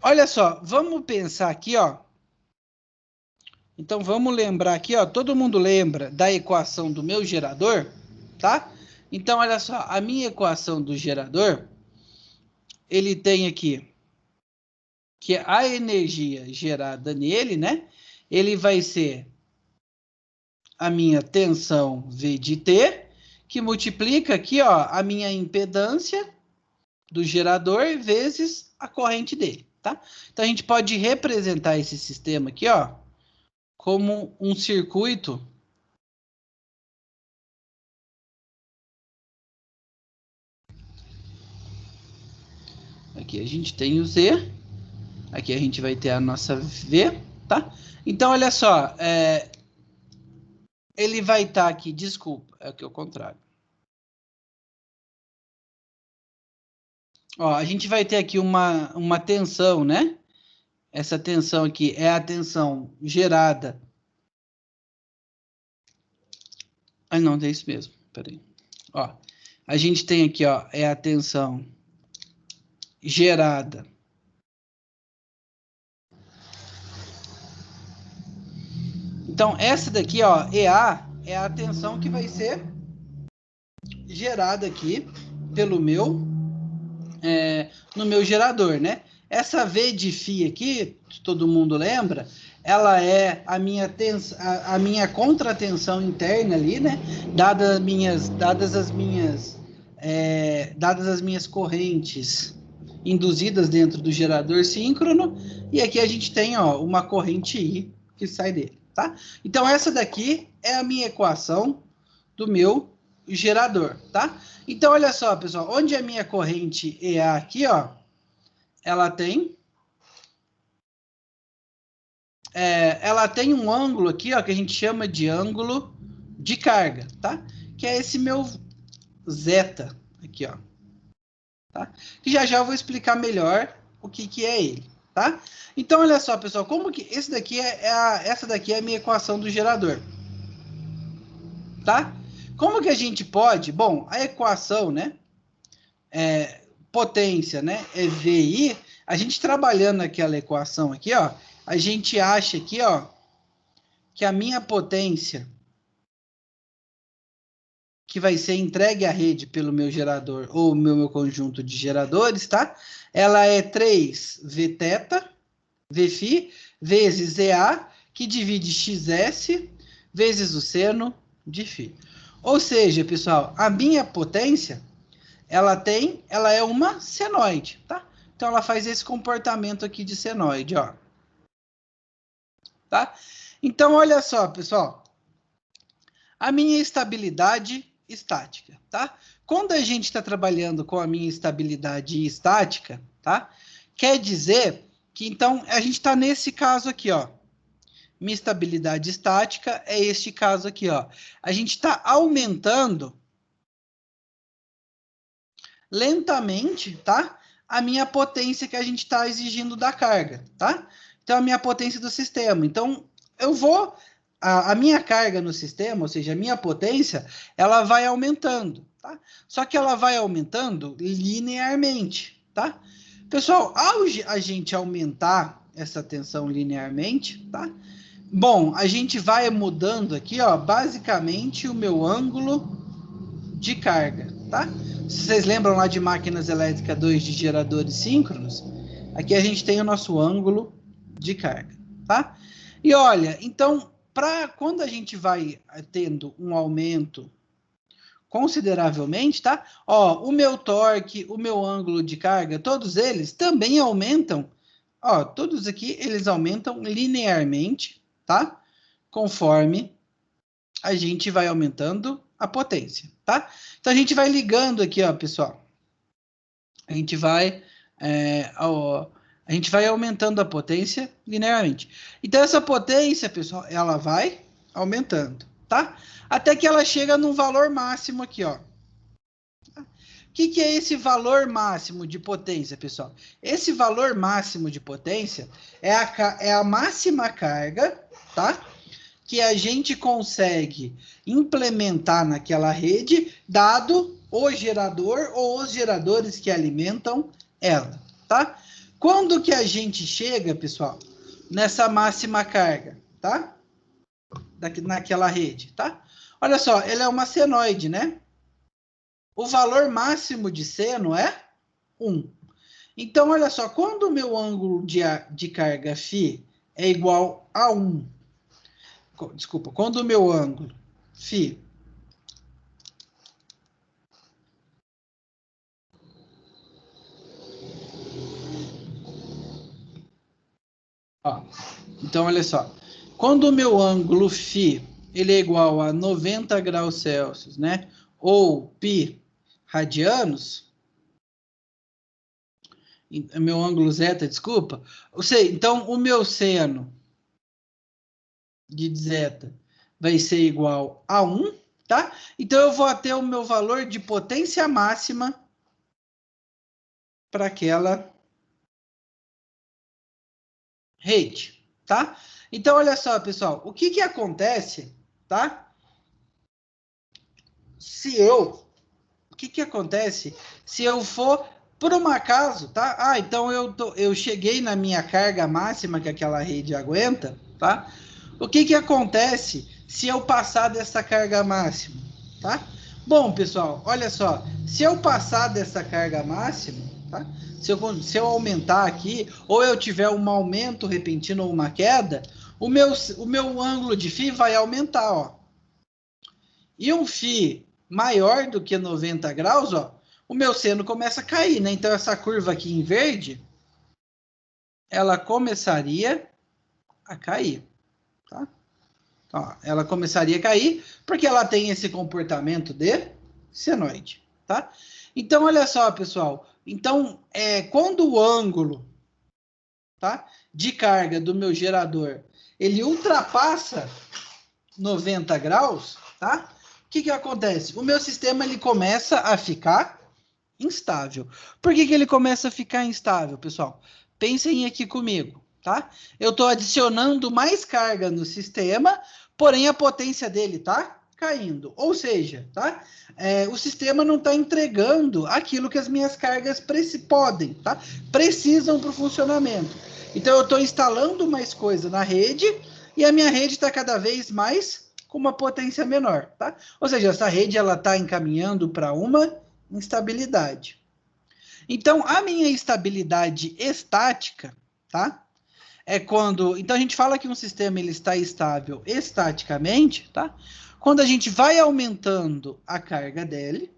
Olha só, vamos pensar aqui, ó. Então, vamos lembrar aqui, ó. Todo mundo lembra da equação do meu gerador, tá? Então, olha só, a minha equação do gerador, ele tem aqui que a energia gerada nele, né? Ele vai ser a minha tensão V de T, que multiplica aqui, ó, a minha impedância do gerador vezes a corrente dele, tá? Então, a gente pode representar esse sistema aqui, ó, como um circuito aqui a gente tem o Z, aqui a gente vai ter a nossa V, tá? Então, olha só, ele vai estar aqui, desculpa, é o contrário. Ó, a gente vai ter aqui uma tensão, né? Essa tensão aqui é a tensão gerada. Ah, não, é isso mesmo. Peraí. Ó, a gente tem aqui, ó, é a tensão gerada. Então, essa daqui, ó, EA, é a tensão que vai ser gerada aqui pelo no meu gerador, né? Essa V de φ aqui, todo mundo lembra, ela é a minha contratensão interna ali, né? Dadas as minhas correntes induzidas dentro do gerador síncrono, e aqui a gente tem, ó, uma corrente I que sai dele, tá? Então, essa daqui é a minha equação do meu gerador, tá? Então, olha só, pessoal, onde a minha corrente EA aqui, ó, ela tem um ângulo aqui, ó, que a gente chama de ângulo de carga, tá? Que é esse meu zeta aqui, ó, tá? Que já eu vou explicar melhor o que é ele, tá? Então, olha só, pessoal, como que essa daqui é a minha equação do gerador, tá? Como que a gente pode? Bom, a equação, né? Potência, né? É VI. A gente trabalhando aquela equação aqui, ó, a gente acha aqui, ó, que a minha potência que vai ser entregue à rede pelo meu gerador ou meu conjunto de geradores, tá? Ela é 3 Vφ, vezes EA, que divide XS, vezes o seno de φ. Ou seja, pessoal, a minha potência, ela é uma senoide, tá? Então, ela faz esse comportamento aqui de senoide, ó. Tá? Então, olha só, pessoal. A minha estabilidade estática, tá? Quando a gente está trabalhando com a minha estabilidade estática, tá? Quer dizer que, então, a gente está nesse caso aqui, ó. Minha estabilidade estática é este caso aqui, ó. A gente está aumentando lentamente, tá? A minha potência que a gente está exigindo da carga, tá? Então, a minha potência do sistema. Então, eu vou... A minha carga no sistema, ou seja, a minha potência, ela vai aumentando, tá? Só que ela vai aumentando linearmente, tá? Pessoal, ao a gente aumentar essa tensão linearmente, tá? Bom, a gente vai mudando aqui, ó, basicamente o meu ângulo de carga, tá? Se vocês lembram lá de máquinas elétricas 2 de geradores síncronos, aqui a gente tem o nosso ângulo de carga, tá? E olha, então, quando a gente vai tendo um aumento consideravelmente, tá? Ó, o meu torque, o meu ângulo de carga, todos eles também aumentam. Ó, todos aqui, eles aumentam linearmente, tá? Conforme a gente vai aumentando a potência, tá? Então, a gente vai ligando aqui, ó, pessoal. A gente vai aumentando a potência linearmente. Então, essa potência, pessoal, ela vai aumentando, tá? Até que ela chega num valor máximo aqui, ó. O que é esse valor máximo de potência, pessoal? Esse valor máximo de potência é a máxima carga, tá? Que a gente consegue implementar naquela rede, dado o gerador ou os geradores que alimentam ela, tá? Quando que a gente chega, pessoal, nessa máxima carga, tá? Naquela rede, tá? Olha só, ela é uma senoide, né? O valor máximo de seno é 1. Então, olha só, quando o meu ângulo de carga φ é igual a 1, desculpa, quando o meu ângulo φ ó, então olha só, quando o meu ângulo φ ele é igual a 90 graus Celsius, né, ou π radianos, meu ângulo zeta, desculpa, então o meu seno de zeta vai ser igual a 1, tá? Então eu vou ter o meu valor de potência máxima para aquela rede, tá? Então olha só, pessoal, o que acontece, tá? O que acontece se eu for por um acaso, tá? Ah, então eu cheguei na minha carga máxima que aquela rede aguenta, tá? O que acontece se eu passar dessa carga máxima, tá? Bom, pessoal, olha só, se eu passar dessa carga máxima, tá? Se eu aumentar aqui, ou eu tiver um aumento repentino ou uma queda, o meu ângulo de φ vai aumentar, ó. E um φ maior do que 90 graus, ó, o meu seno começa a cair, né? Então, essa curva aqui em verde, ela começaria a cair, tá? Ó, ela começaria a cair porque ela tem esse comportamento de senoide, tá? Então, olha só, pessoal. Então, quando o ângulo, tá, de carga do meu gerador, ele ultrapassa 90 graus, tá? O que acontece? O meu sistema ele começa a ficar instável. Por que ele começa a ficar instável, pessoal? Pensem aqui comigo, tá? Eu estou adicionando mais carga no sistema, porém a potência dele tá caindo. Ou seja, tá? O sistema não está entregando aquilo que as minhas cargas podem, tá? Precisam para o funcionamento. Então eu estou instalando mais coisa na rede e a minha rede está cada vez mais com uma potência menor, tá? Ou seja, essa rede ela está encaminhando para uma instabilidade. Então, a minha estabilidade estática, tá? É quando... Então, a gente fala que um sistema ele está estável estaticamente, tá? Quando a gente vai aumentando a carga dele,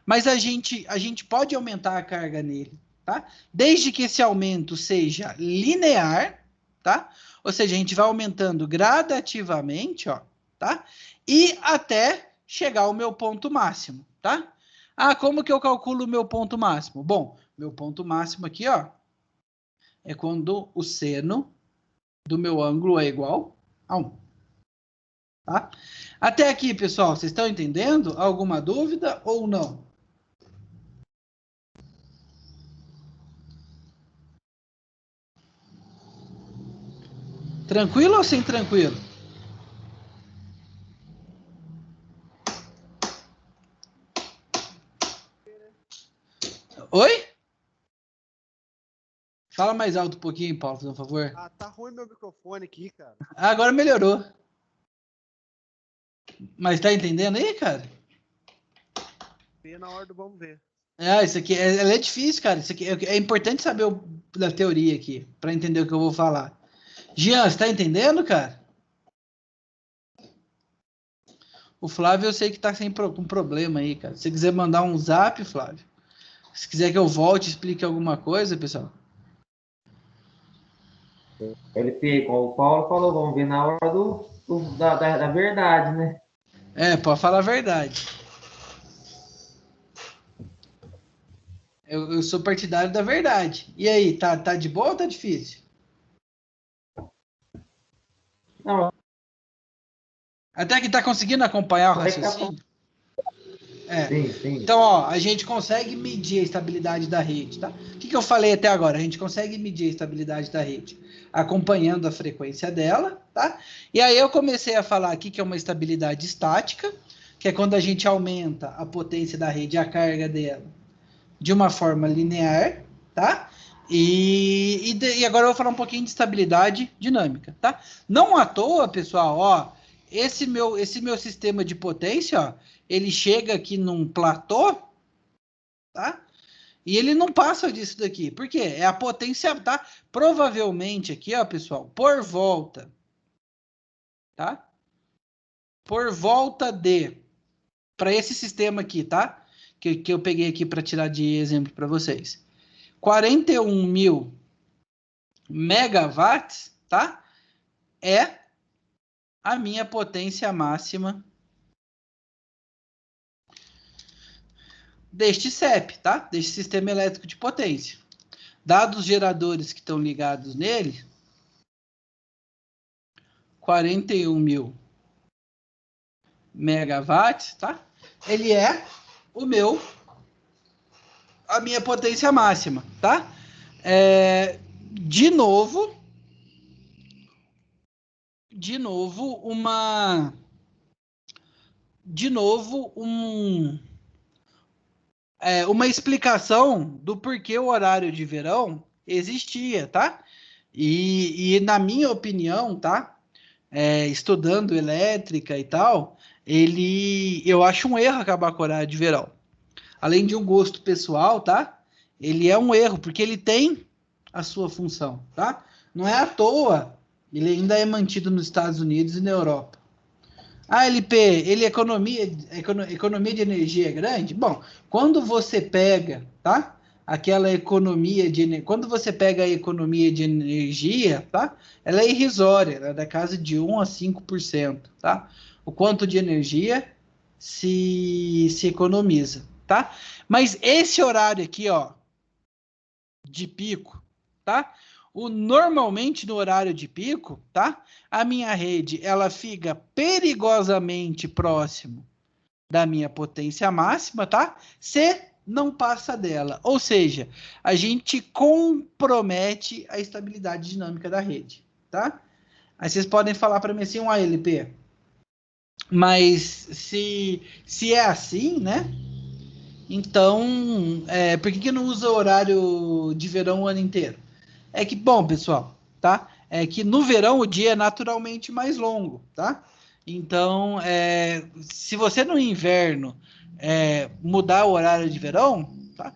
mas a gente pode aumentar a carga nele, tá? Desde que esse aumento seja linear, tá? Ou seja, a gente vai aumentando gradativamente, ó, tá? E até chegar ao meu ponto máximo, tá? Ah, como que eu calculo o meu ponto máximo? Bom, meu ponto máximo aqui, ó, é quando o seno do meu ângulo é igual a 1. Tá? Até aqui, pessoal, vocês estão entendendo? Alguma dúvida ou não? Tranquilo ou sem tranquilo? Oi? Fala mais alto um pouquinho, Paulo, por favor. Ah, tá ruim meu microfone aqui, cara. Agora melhorou. Mas tá entendendo aí, cara? Vê na hora do vamos ver. Isso aqui ela é difícil, cara. Isso aqui é importante saber da teoria aqui, para entender o que eu vou falar. Jean, você tá entendendo, cara? O Flávio eu sei que tá com problema aí, cara. Se você quiser mandar um zap, Flávio. Se quiser que eu volte e explique alguma coisa, pessoal. LP, como o Paulo falou, vamos ver na hora da verdade, né? Pode falar a verdade. Eu sou partidário da verdade. E aí, tá de boa ou tá difícil? Não, Até que tá conseguindo acompanhar o até que tá. raciocínio? Sim, sim. Então, ó, a gente consegue medir a estabilidade da rede, tá? O que eu falei até agora? A gente consegue medir a estabilidade da rede acompanhando a frequência dela, tá? E aí eu comecei a falar aqui que é uma estabilidade estática, que é quando a gente aumenta a potência da rede e a carga dela de uma forma linear, tá? E agora eu vou falar um pouquinho de estabilidade dinâmica, tá? Não à toa, pessoal, ó, esse meu sistema de potência, ó, ele chega aqui num platô, tá? E ele não passa disso daqui. Por quê? É a potência, tá? Provavelmente aqui, ó, pessoal, por volta, tá? Por volta de, para esse sistema aqui, tá? Que eu peguei aqui para tirar de exemplo para vocês. 41 mil megawatts, tá? É a minha potência máxima deste CEP, tá? Deste sistema elétrico de potência. Dados os geradores que estão ligados nele, 41 mil megawatts, tá? Ele é a minha potência máxima, tá? De novo, uma explicação do porquê o horário de verão existia, tá? E na minha opinião, tá? Estudando elétrica e tal, eu acho um erro acabar com o horário de verão. Além de um gosto pessoal, tá? Ele é um erro, porque ele tem a sua função, tá? Não é à toa, ele ainda é mantido nos Estados Unidos e na Europa. LP, ele economia de energia é grande? Bom, quando você pega, tá? Aquela economia de quando você pega a economia de energia, tá? Ela é irrisória, ela é da casa de 1 a 5%, tá? O quanto de energia se economiza, tá? Mas esse horário aqui, ó, de pico, tá? Normalmente no horário de pico, tá? A minha rede, ela fica perigosamente próximo da minha potência máxima, tá? Se não passa dela. Ou seja, a gente compromete a estabilidade dinâmica da rede, tá? Aí vocês podem falar para mim assim, um ALP. Mas se é assim, né? Então, por que não usa horário de verão o ano inteiro? É que, bom, pessoal, tá? É que no verão o dia é naturalmente mais longo, tá? Então, se você no inverno mudar o horário de verão, tá?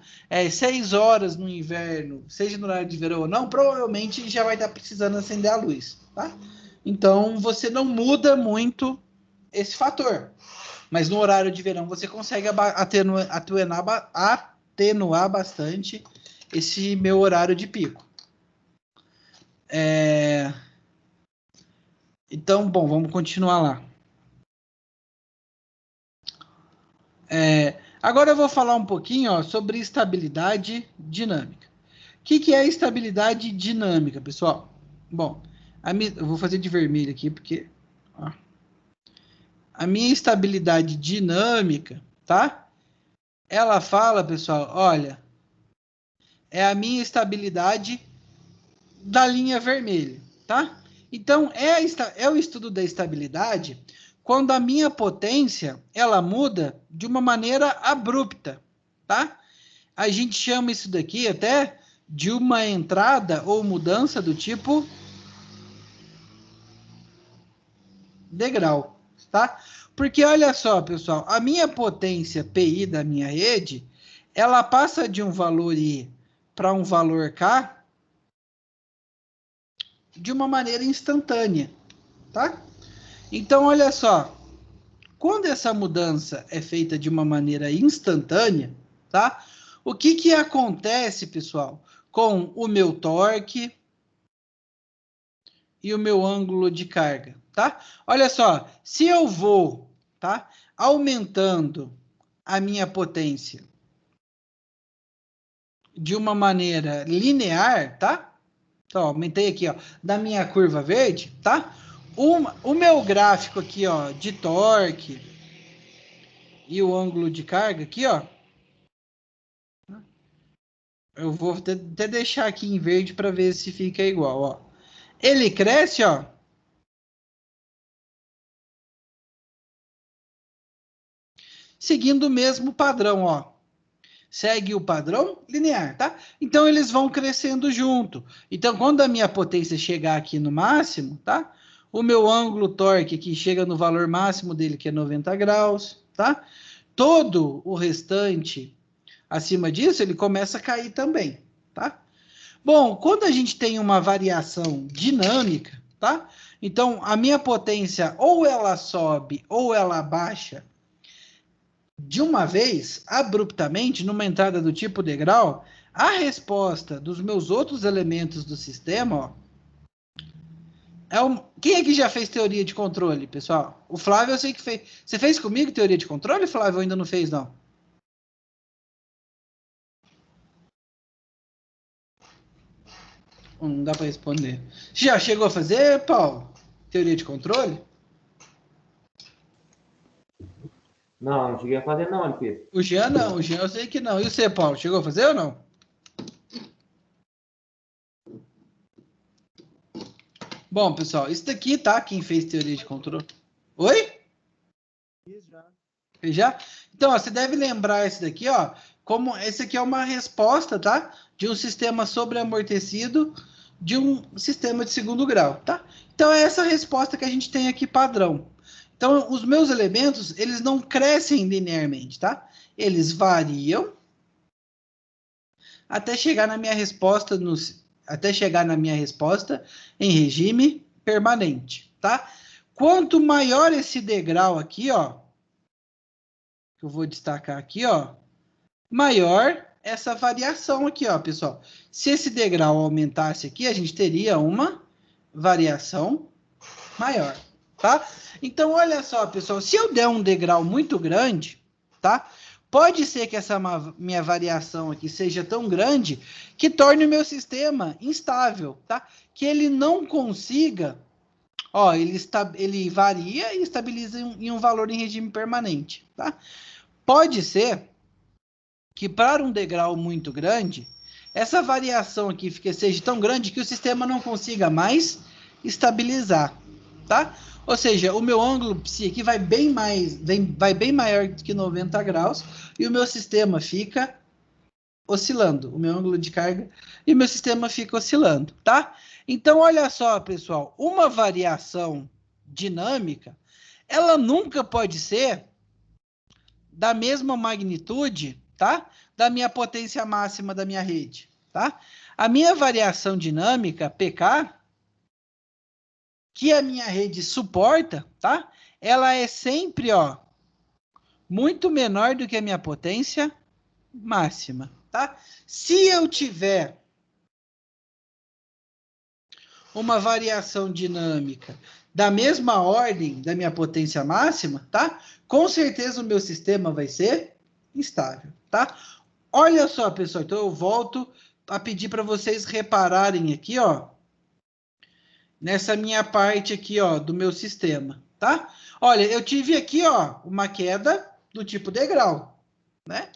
6 horas no inverno, seja no horário de verão ou não, provavelmente já vai estar precisando acender a luz, tá? Então, você não muda muito esse fator. Mas no horário de verão você consegue atenuar bastante esse meu horário de pico. Então, bom, vamos continuar lá. Agora eu vou falar um pouquinho, ó, sobre estabilidade dinâmica. O que é estabilidade dinâmica, pessoal? Bom, eu vou fazer de vermelho aqui, porque ó, a minha estabilidade dinâmica, tá? Ela fala, pessoal, olha, é a minha estabilidade da linha vermelha, tá? Então, é o estudo da estabilidade quando a minha potência, ela muda de uma maneira abrupta, tá? A gente chama isso daqui até de uma entrada ou mudança do tipo degrau, tá? Porque olha só, pessoal, a minha potência PI da minha rede, ela passa de um valor I para um valor K de uma maneira instantânea, tá? Então, olha só, quando essa mudança é feita de uma maneira instantânea, tá? O que que acontece, pessoal, com o meu torque e o meu ângulo de carga, tá? Olha só, se eu vou, tá, aumentando a minha potência de uma maneira linear, tá? Então, aumentei aqui, ó, da minha curva verde, tá? O meu gráfico aqui, ó, de torque e o ângulo de carga aqui, ó. Eu vou até deixar aqui em verde para ver se fica igual, ó. Ele cresce, ó. Seguindo o mesmo padrão, ó. Segue o padrão linear, tá? Então, eles vão crescendo junto. Então, quando a minha potência chegar aqui no máximo, tá? O meu ângulo torque aqui chega no valor máximo dele, que é 90 graus, tá? Todo o restante acima disso, ele começa a cair também, tá? Bom, quando a gente tem uma variação dinâmica, tá? Então, a minha potência ou ela sobe ou ela baixa de uma vez, abruptamente, numa entrada do tipo degrau, a resposta dos meus outros elementos do sistema, ó, quem aqui já fez teoria de controle, pessoal? O Flávio eu sei que fez. Você fez comigo teoria de controle, Flávio? Ou ainda não fez, não? Não dá para responder. Você já chegou a fazer, Paulo? Teoria de controle? Não, não cheguei a fazer não, Pedro. O Jean não, o Jean eu sei que não. E você, Paulo, chegou a fazer ou não? Bom, pessoal, isso daqui, tá? Quem fez teoria de controle. Oi? Fiz já. Fez já? Então, ó, você deve lembrar esse daqui, ó. Como esse aqui é uma resposta, tá? De um sistema sobreamortecido de um sistema de segundo grau, tá? Então, é essa resposta que a gente tem aqui padrão. Então, os meus elementos, eles não crescem linearmente, tá? Eles variam até chegar na minha resposta em regime permanente, tá? Quanto maior esse degrau aqui, ó, que eu vou destacar aqui, ó, maior essa variação aqui, ó, pessoal. Se esse degrau aumentasse aqui, a gente teria uma variação maior, tá? Então, olha só, pessoal, se eu der um degrau muito grande, tá? Pode ser que essa minha variação aqui seja tão grande que torne o meu sistema instável, tá? Que ele não consiga, ó, ele varia e estabiliza em um valor em regime permanente, tá? Pode ser que para um degrau muito grande, essa variação aqui seja tão grande que o sistema não consiga mais estabilizar, tá? Ou seja, o meu ângulo psi aqui vai bem maior do que 90 graus e o meu sistema fica oscilando, o meu ângulo de carga e o meu sistema fica oscilando, tá? Então, olha só, pessoal, uma variação dinâmica, ela nunca pode ser da mesma magnitude, tá? Da minha potência máxima da minha rede, tá? A minha variação dinâmica, PK, que a minha rede suporta, tá? Ela é sempre, ó, muito menor do que a minha potência máxima, tá? Se eu tiver uma variação dinâmica da mesma ordem da minha potência máxima, tá? Com certeza o meu sistema vai ser instável, tá? Olha só, pessoal, então eu volto a pedir para vocês repararem aqui, ó, nessa minha parte aqui, ó, do meu sistema, tá? Olha, eu tive aqui, ó, uma queda do tipo degrau, né?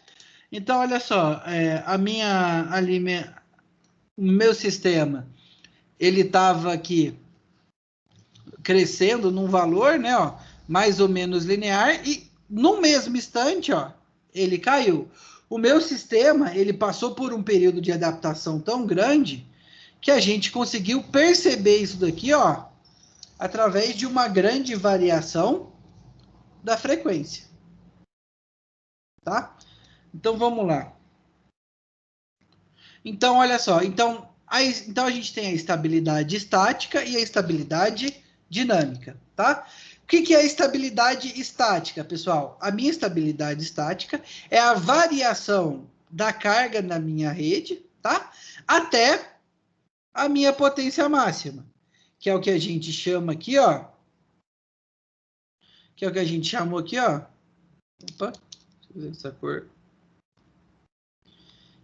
Então, olha só, o meu sistema, ele estava aqui crescendo num valor, né, ó, mais ou menos linear e no mesmo instante, ó, ele caiu. O meu sistema, ele passou por um período de adaptação tão grande que a gente conseguiu perceber isso daqui, ó, através de uma grande variação da frequência, tá? Então, vamos lá. Então, olha só, então a gente tem a estabilidade estática e a estabilidade dinâmica, tá? O que é a estabilidade estática, pessoal? A minha estabilidade estática é a variação da carga na minha rede, tá? Até a minha potência máxima, que é o que a gente chama aqui, ó. Que é o que a gente chamou aqui, ó. Opa, deixa eu ver essa cor.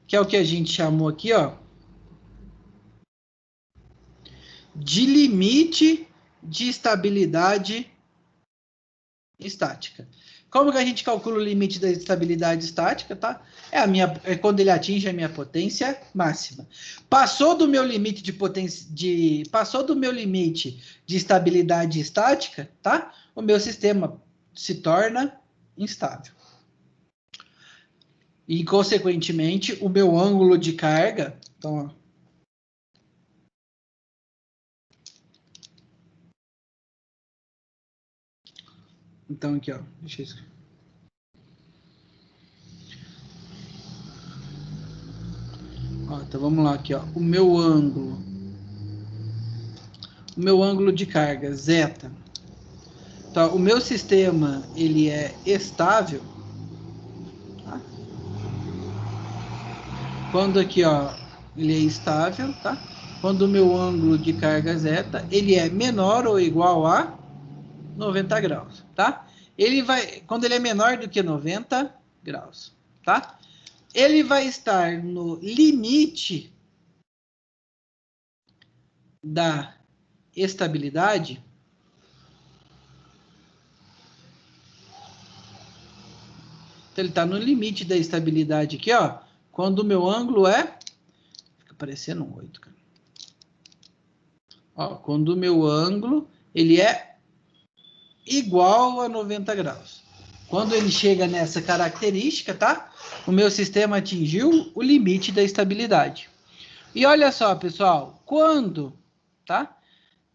Que é o que a gente chamou aqui, ó, de limite de estabilidade estática. Como que a gente calcula o limite da estabilidade estática, tá? É quando ele atinge a minha potência máxima. Passou do meu limite passou do meu limite de estabilidade estática, tá? O meu sistema se torna instável. E, consequentemente, o meu ângulo de carga, então, ó, então aqui, ó, deixa eu escrever. Ó, então vamos lá aqui, ó, o meu ângulo de carga, zeta. Então, o meu sistema, ele é estável, tá? Quando aqui, ó, ele é estável, tá? Quando o meu ângulo de carga zeta, ele é menor ou igual a 90 graus, tá? Quando ele é menor do que 90 graus, tá? Ele vai estar no limite da estabilidade Então, ele está no limite da estabilidade aqui, ó. Quando o meu ângulo é... Fica parecendo um 8, cara. Ó, quando o meu ângulo, ele é igual a 90 graus. Quando ele chega nessa característica, tá? O meu sistema atingiu o limite da estabilidade. E olha só, pessoal, quando, tá?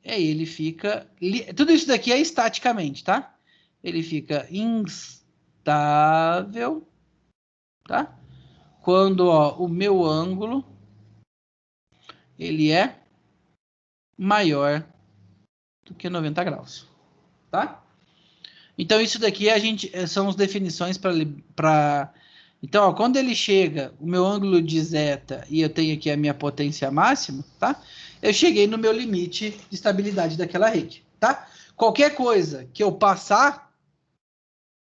Ele fica... Tudo isso daqui é estaticamente, tá? Ele fica instável, tá? Quando, ó, o meu ângulo, ele é maior do que 90 graus, tá? Então, isso daqui são as definições para... Então, ó, quando ele chega, o meu ângulo de zeta, e eu tenho aqui a minha potência máxima, tá? Eu cheguei no meu limite de estabilidade daquela rede, tá? Qualquer coisa que eu passar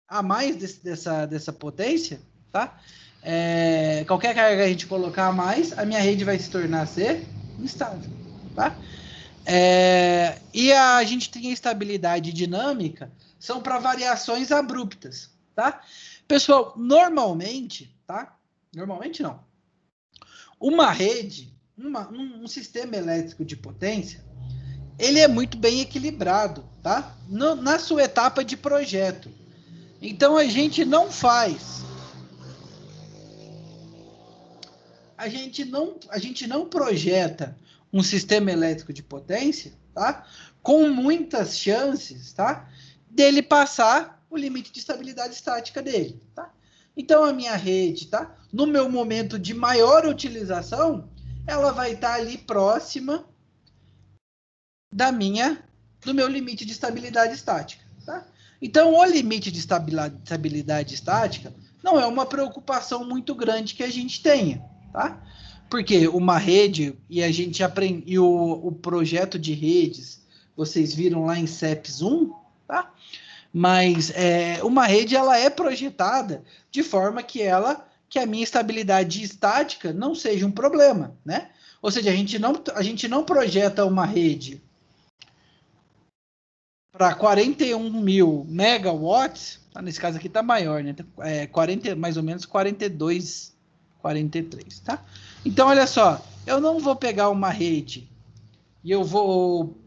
a mais dessa potência, tá? Qualquer carga que a gente colocar a mais, a minha rede vai se tornar instável, tá? E a gente tem a estabilidade dinâmica, são para variações abruptas, tá? Pessoal, normalmente, tá? Normalmente não. Uma rede, um sistema elétrico de potência, ele é muito bem equilibrado, tá? Na sua etapa de projeto. Então, a gente não projeta um sistema elétrico de potência, tá? Com muitas chances, tá? Dele passar o limite de estabilidade estática dele, tá? Então, a minha rede, tá? No meu momento de maior utilização, ela vai estar ali próxima do meu limite de estabilidade estática, tá? Então, o limite de estabilidade estática não é uma preocupação muito grande que a gente tenha, tá? Porque uma rede, e a gente aprende, e o projeto de redes, vocês viram lá em CEPS 1, tá? Mas uma rede, ela é projetada de forma que a minha estabilidade estática não seja um problema, né? Ou seja, a gente não projeta uma rede para 41 mil megawatts, tá? Nesse caso aqui está maior, né? Mais ou menos 42, 43, tá? Então, olha só, eu não vou pegar uma rede e eu vou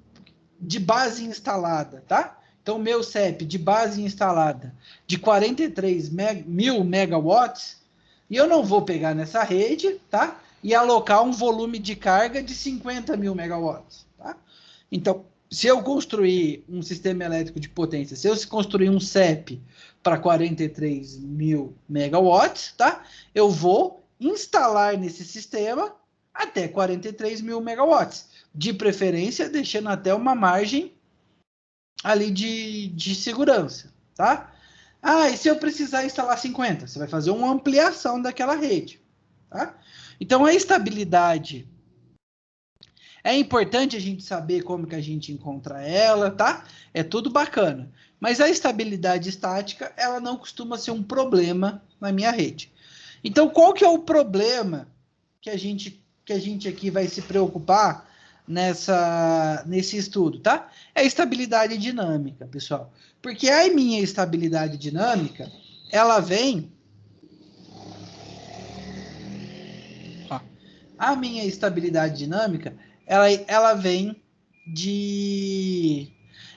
de base instalada, tá? Então, o meu CEP de base instalada de 43 mil megawatts, e eu não vou pegar nessa rede, tá? E alocar um volume de carga de 50 mil megawatts, tá? Então, se eu construir um sistema elétrico de potência, se eu construir um CEP para 43 mil megawatts, tá? Eu vou instalar nesse sistema até 43 mil megawatts, de preferência deixando até uma margem ali de segurança, tá? Ah, e se eu precisar instalar 50? Você vai fazer uma ampliação daquela rede, tá? Então, a estabilidade é importante a gente saber como que a gente encontra ela, tá? É tudo bacana. Mas a estabilidade estática, ela não costuma ser um problema na minha rede. Então, qual que é o problema que a gente aqui vai se preocupar nesse estudo, tá? É a estabilidade dinâmica, pessoal. Porque a minha estabilidade dinâmica, ela vem... Ó, a minha estabilidade dinâmica, ela vem de...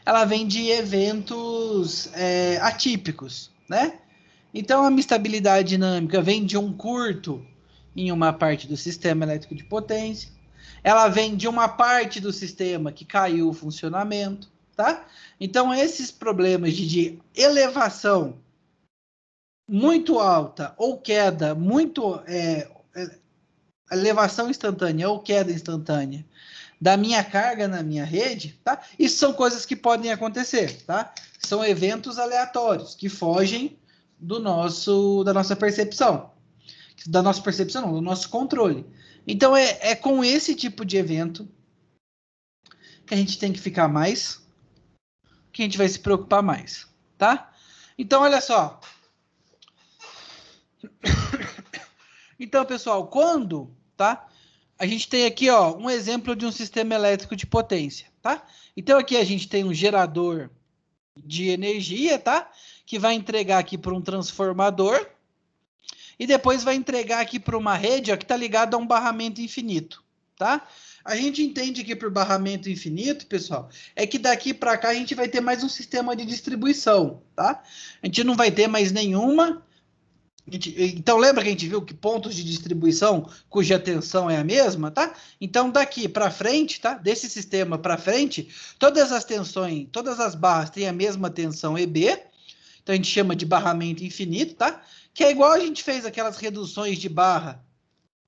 Ela vem de eventos atípicos, né? Então, a minha estabilidade dinâmica vem de um curto em uma parte do sistema elétrico de potência. Ela vem de uma parte do sistema que caiu o funcionamento, tá? Então, esses problemas de elevação muito alta ou queda muito... elevação instantânea ou queda instantânea da minha carga na minha rede, tá? Isso são coisas que podem acontecer, tá? São eventos aleatórios que fogem da nossa percepção. Da nossa percepção, não, do nosso controle. Então, é com esse tipo de evento que a gente tem que ficar mais, que a gente vai se preocupar mais, tá? Então, olha só. Então, pessoal, tá? A gente tem aqui, ó, um exemplo de um sistema elétrico de potência, tá? Então, aqui a gente tem um gerador de energia, tá? Que vai entregar aqui para um transformador e depois vai entregar aqui para uma rede, ó, que está ligada a um barramento infinito, tá? A gente entende que por barramento infinito, pessoal, é que daqui para cá a gente vai ter mais um sistema de distribuição, tá? A gente não vai ter mais nenhuma... Então, lembra que a gente viu que pontos de distribuição cuja tensão é a mesma, tá? Então, daqui para frente, tá? Desse sistema para frente, todas as tensões, todas as barras têm a mesma tensão EB. Então, a gente chama de barramento infinito, tá? Que é igual a gente fez aquelas reduções de barra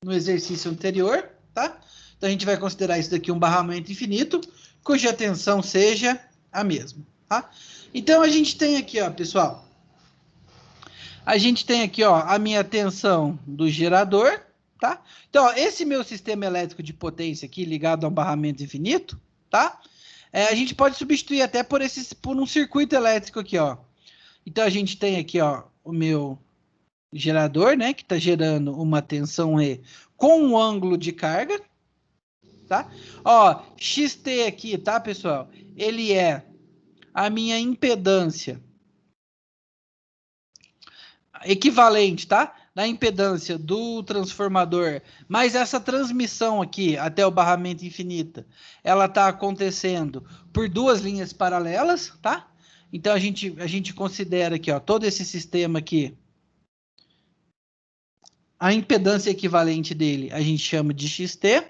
no exercício anterior, tá? Então, a gente vai considerar isso daqui um barramento infinito, cuja tensão seja a mesma, tá? Então, a gente tem aqui, ó, pessoal... A gente tem aqui, ó, a minha tensão do gerador, tá? Então, ó, esse meu sistema elétrico de potência aqui, ligado a um barramento infinito, tá? A gente pode substituir até por um circuito elétrico aqui, ó. Então, a gente tem aqui, ó, o meu gerador, né? Que está gerando uma tensão E com um ângulo de carga, tá? Ó, XT aqui, tá, pessoal? Ele é a minha impedância equivalente, tá? Da impedância do transformador, mas essa transmissão aqui até o barramento infinito, ela está acontecendo por duas linhas paralelas, tá? Então a gente considera aqui, ó, todo esse sistema aqui, a impedância equivalente dele a gente chama de XT,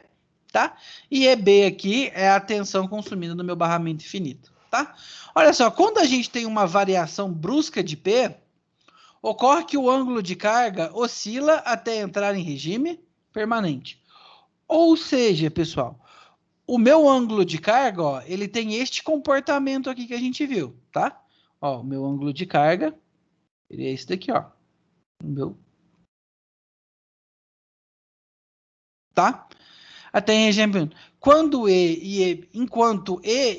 tá? E EB aqui é a tensão consumida no meu barramento infinito, tá? Olha só, quando a gente tem uma variação brusca de P, ocorre que o ângulo de carga oscila até entrar em regime permanente. Ou seja, pessoal, o meu ângulo de carga, ó, ele tem este comportamento aqui que a gente viu, tá? Ó, o meu ângulo de carga, ele é esse daqui, ó. O meu. Tá? Até em regime. Enquanto E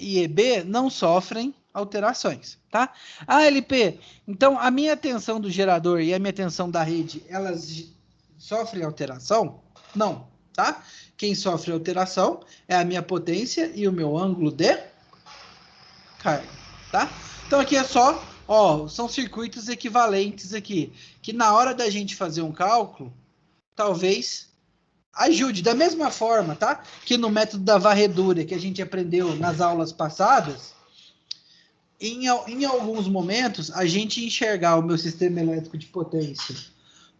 e EB não sofrem alterações, tá? Ah, LP, então a minha tensão do gerador e a minha tensão da rede, elas sofrem alteração? Não, tá? Quem sofre alteração é a minha potência e o meu ângulo de carga, tá? Então aqui é só, ó, são circuitos equivalentes aqui, que na hora da gente fazer um cálculo, talvez ajude. Da mesma forma, tá? Que no método da varredura que a gente aprendeu nas aulas passadas, em alguns momentos, a gente enxergar o meu sistema elétrico de potência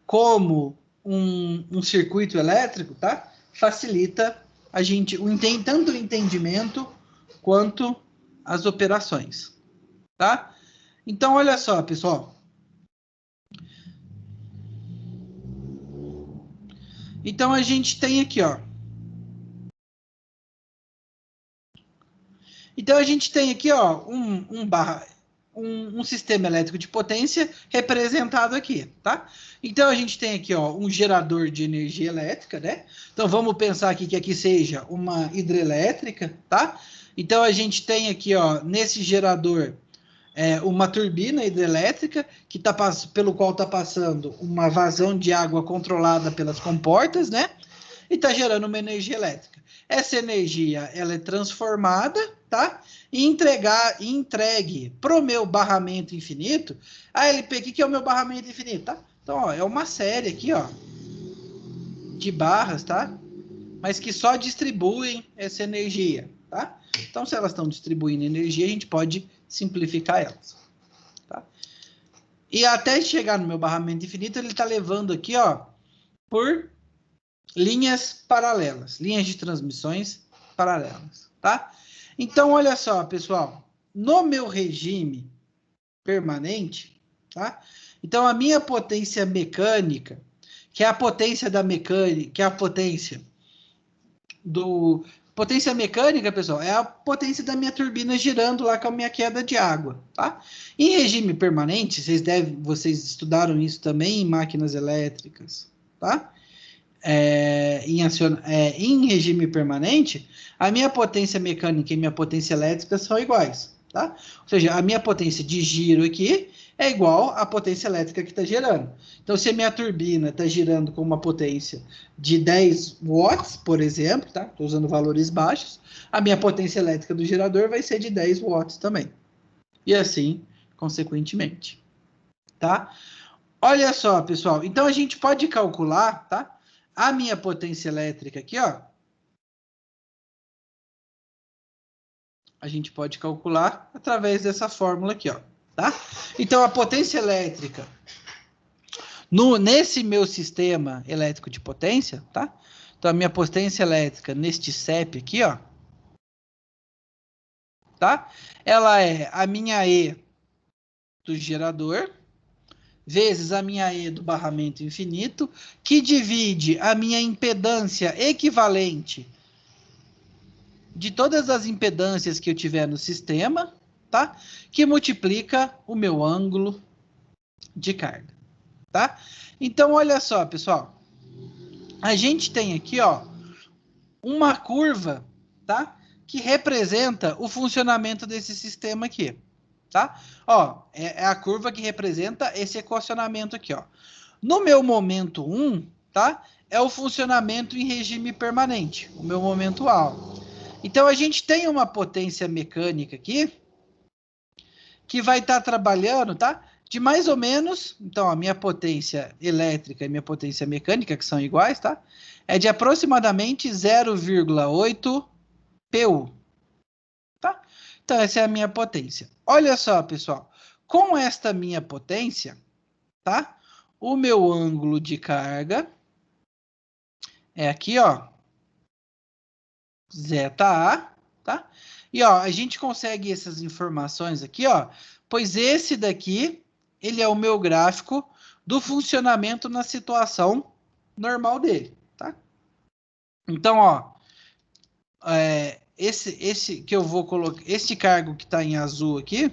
como um circuito elétrico, tá? Facilita a gente tanto o entendimento quanto as operações, tá? Então, olha só, pessoal. Então, a gente tem aqui, ó. Então, a gente tem aqui, ó, um sistema elétrico de potência representado aqui, tá? Então, a gente tem aqui, ó, um gerador de energia elétrica, né? Então, vamos pensar aqui que aqui seja uma hidrelétrica, tá? Então, a gente tem aqui, ó, nesse gerador, uma turbina hidrelétrica que pelo qual está passando uma vazão de água controlada pelas comportas, né? E está gerando uma energia elétrica. Essa energia ela é transformada, tá? E entregue para o meu barramento infinito. A LP, o que é o meu barramento infinito, tá? Então, ó, é uma série aqui, ó, de barras, tá? Mas que só distribuem essa energia, tá? Então, se elas estão distribuindo energia, a gente pode simplificar elas, tá? E até chegar no meu barramento infinito, ele está levando aqui, ó, por linhas paralelas, linhas de transmissões paralelas, tá? Então, olha só, pessoal, no meu regime permanente, tá? Então, a minha potência mecânica, que é a potência da mecânica, que é a potência do... Potência mecânica, pessoal, é a potência da minha turbina girando lá com a minha queda de água, tá? Em regime permanente, vocês estudaram isso também em máquinas elétricas, tá? Em regime permanente, a minha potência mecânica e minha potência elétrica são iguais, tá? Ou seja, a minha potência de giro aqui é igual à potência elétrica que está gerando. Então, se a minha turbina está girando com uma potência de 10 watts, por exemplo, tá? Estou usando valores baixos, a minha potência elétrica do gerador vai ser de 10 watts também. E assim, consequentemente, tá? Olha só, pessoal, então a gente pode calcular, tá? A minha potência elétrica aqui, ó, a gente pode calcular através dessa fórmula aqui, ó, tá? Então, a potência elétrica, nesse meu sistema elétrico de potência, tá? Então, a minha potência elétrica neste CEP aqui, ó, tá? Ela é a minha E do gerador, vezes a minha E do barramento infinito, que divide a minha impedância equivalente de todas as impedâncias que eu tiver no sistema, tá? Que multiplica o meu ângulo de carga, tá? Então, olha só, pessoal. A gente tem aqui, ó, uma curva, tá? Que representa o funcionamento desse sistema aqui, tá? Ó, é a curva que representa esse equacionamento aqui, ó. No meu momento 1, tá? É o funcionamento em regime permanente, o meu momento A. Então, a gente tem uma potência mecânica aqui que vai estar trabalhando, tá? De mais ou menos, então, a minha potência elétrica e minha potência mecânica, que são iguais, tá? É de aproximadamente 0,8 PU, tá? Então, essa é a minha potência. Olha só, pessoal. Com esta minha potência, tá? O meu ângulo de carga é aqui, ó. Zeta, tá? E, ó, a gente consegue essas informações aqui, ó, pois esse daqui, ele é o meu gráfico do funcionamento na situação normal dele, tá? Então, ó, esse que eu vou colocar, este cargo que está em azul aqui,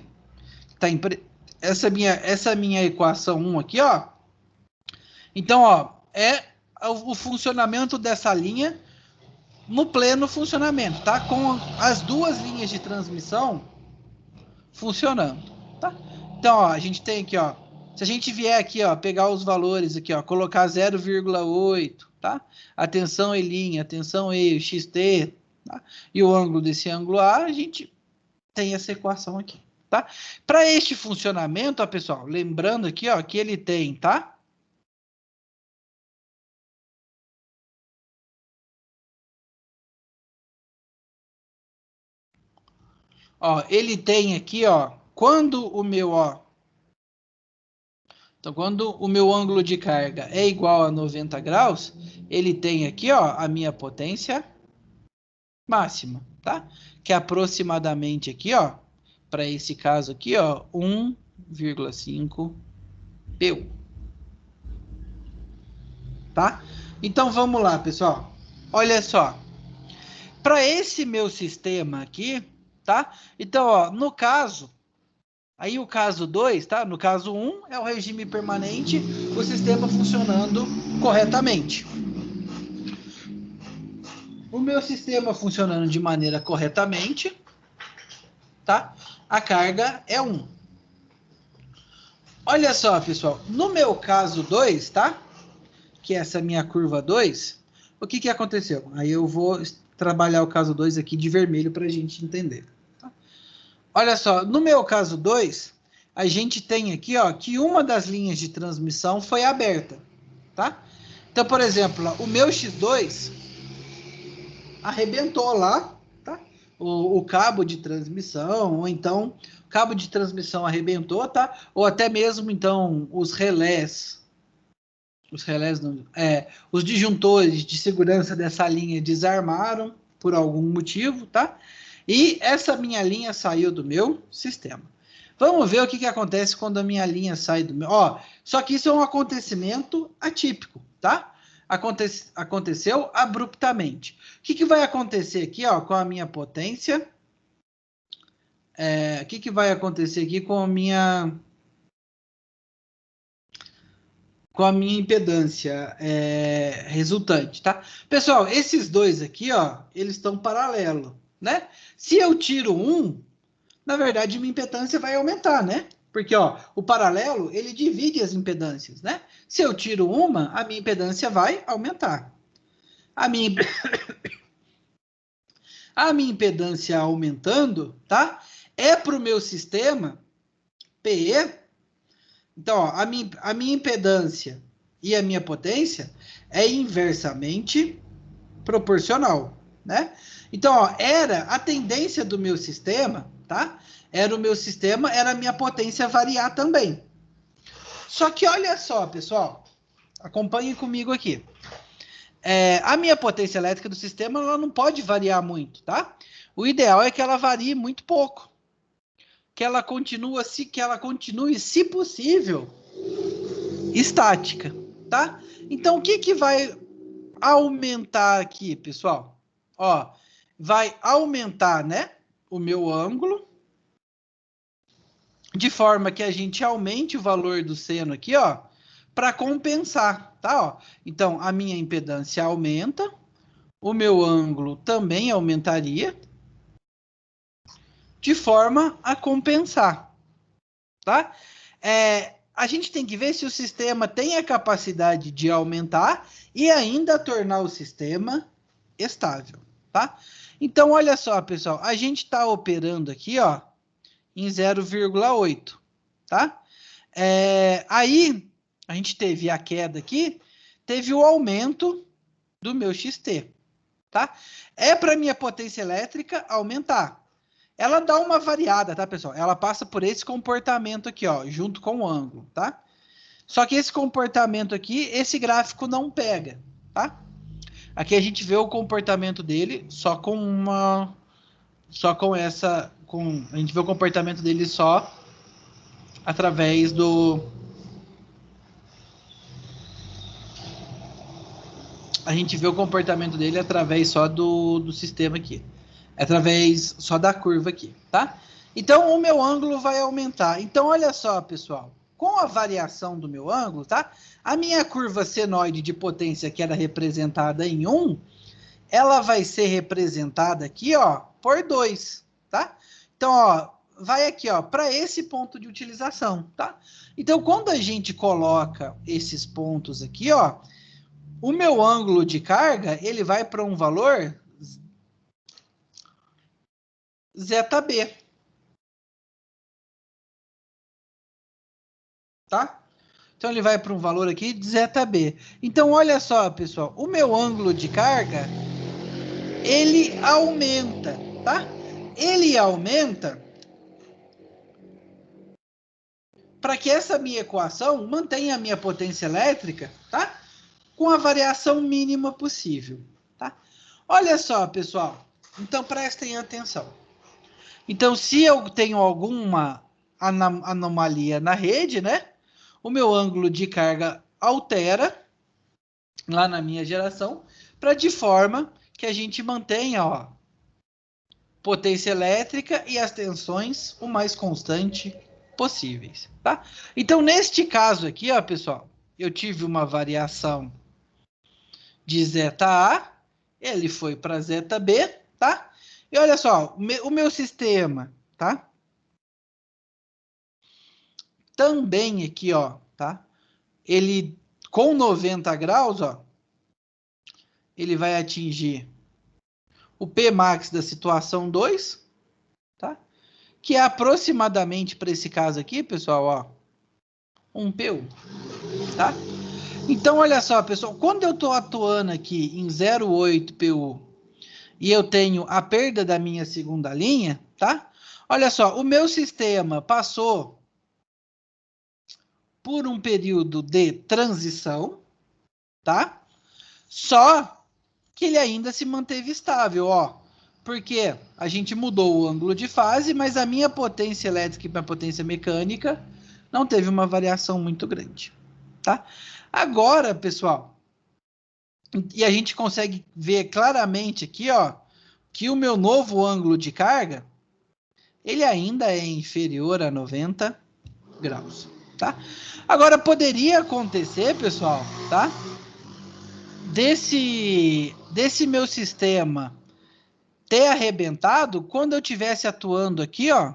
tá em essa minha equação 1 aqui, ó. Então, ó, é o funcionamento dessa linha no pleno funcionamento, tá? Com as duas linhas de transmissão funcionando, tá? Então, ó, a gente tem aqui, ó, se a gente vier aqui, ó, pegar os valores aqui, ó, colocar 0,8, tá? A tensão E', a tensão E, o XT, tá? E o ângulo desse ângulo A, a gente tem essa equação aqui, tá? Para este funcionamento, ó, pessoal, lembrando aqui, ó, que ele tem, tá? Ó, ele tem aqui, ó, quando o meu, ó, então quando o meu ângulo de carga é igual a 90 graus, ele tem aqui, ó, a minha potência máxima, tá? Que é aproximadamente aqui, ó, para esse caso aqui, ó, 1,5 PU. Tá? Então vamos lá, pessoal. Olha só. Para esse meu sistema aqui, tá? Então, ó, no caso, aí o caso 2, tá? No caso 1 é o regime permanente, o sistema funcionando corretamente. O meu sistema funcionando de maneira corretamente, tá? A carga é 1. Olha só, pessoal, no meu caso 2, tá? Que é essa minha curva 2, o que aconteceu? Aí eu vou trabalhar o caso 2 aqui de vermelho para a gente entender. Tá? Olha só, no meu caso 2, a gente tem aqui, ó, que uma das linhas de transmissão foi aberta, tá? Então, por exemplo, ó, o meu X2 arrebentou lá, tá? O cabo de transmissão, ou então o cabo de transmissão arrebentou, tá? Ou até mesmo, então, os relés não, os disjuntores de segurança dessa linha desarmaram por algum motivo, tá? E essa minha linha saiu do meu sistema. Vamos ver o que acontece quando a minha linha sai do meu... Ó, só que isso é um acontecimento atípico, tá? Aconteceu abruptamente. O que vai acontecer aqui, ó, com a minha potência? O que vai acontecer aqui com a minha impedância resultante, tá? Pessoal, esses dois aqui, ó, eles estão paralelos, né? Se eu tiro um, na verdade, minha impedância vai aumentar, né? Porque, ó, o paralelo, ele divide as impedâncias, né? Se eu tiro uma, a minha impedância vai aumentar. A minha impedância aumentando, tá? É para o meu sistema PE. Então, ó, a minha impedância e a minha potência é inversamente proporcional, né? Então, ó, era a tendência do meu sistema, tá? Era a minha potência variar também. Só que olha só, pessoal, acompanhem comigo aqui. A minha potência elétrica do sistema, ela não pode variar muito, tá? O ideal é que ela varie muito pouco. Que ela continue, se possível, estática, tá? Então, o que vai aumentar aqui, pessoal? Ó, vai aumentar, né, o meu ângulo, de forma que a gente aumente o valor do seno aqui, ó, para compensar, tá? Ó. Então, a minha impedância aumenta, o meu ângulo também aumentaria, de forma a compensar, tá? A gente tem que ver se o sistema tem a capacidade de aumentar e ainda tornar o sistema estável, tá? Então, olha só, pessoal, a gente está operando aqui, ó, em 0,8, tá? Aí, a gente teve a queda aqui, teve o aumento do meu XT, tá? É para minha potência elétrica aumentar. Ela dá uma variada, tá, pessoal? Ela passa por esse comportamento aqui, ó, junto com o ângulo, tá? Só que esse comportamento aqui, esse gráfico não pega, tá? Aqui a gente vê o comportamento dele só com a gente vê o comportamento dele só através do... A gente vê o comportamento dele através só do sistema aqui. Através só da curva aqui, tá? Então, o meu ângulo vai aumentar. Então, olha só, pessoal. Com a variação do meu ângulo, tá? A minha curva senoide de potência, que era representada em 1, ela vai ser representada aqui, ó, por 2, tá? Então, ó, vai aqui, ó, para esse ponto de utilização, tá? Então, quando a gente coloca esses pontos aqui, ó, o meu ângulo de carga, ele vai para um valor ZB. Tá? Então, ele vai para um valor aqui de ZB. Então, olha só, pessoal. O meu ângulo de carga, ele aumenta, tá? Ele aumenta para que essa minha equação mantenha a minha potência elétrica, tá? Com a variação mínima possível, tá? Olha só, pessoal. Então, prestem atenção. Então, se eu tenho alguma anomalia na rede, né? O meu ângulo de carga altera lá na minha geração, para de forma que a gente mantenha, ó, potência elétrica e as tensões o mais constante possíveis, tá? Então, neste caso aqui, ó, pessoal, eu tive uma variação de zeta A, ele foi para zeta B, tá? E olha só, o meu sistema, tá? Também aqui, ó, tá? Ele, com 90 graus, ó, ele vai atingir o Pmax da situação 2, tá? Que é aproximadamente, para esse caso aqui, pessoal, ó, um P1, tá? Então, olha só, pessoal, quando eu estou atuando aqui em 0,8 PU e eu tenho a perda da minha segunda linha, tá? Olha só, o meu sistema passou por um período de transição, tá? Só que ele ainda se manteve estável, ó. Porque a gente mudou o ângulo de fase, mas a minha potência elétrica e minha potência mecânica não teve uma variação muito grande, tá? Agora, pessoal, e a gente consegue ver claramente aqui, ó, que o meu novo ângulo de carga, ele ainda é inferior a 90 graus, tá? Agora, poderia acontecer, pessoal, tá? Desse meu sistema ter arrebentado quando eu estivesse atuando aqui, ó,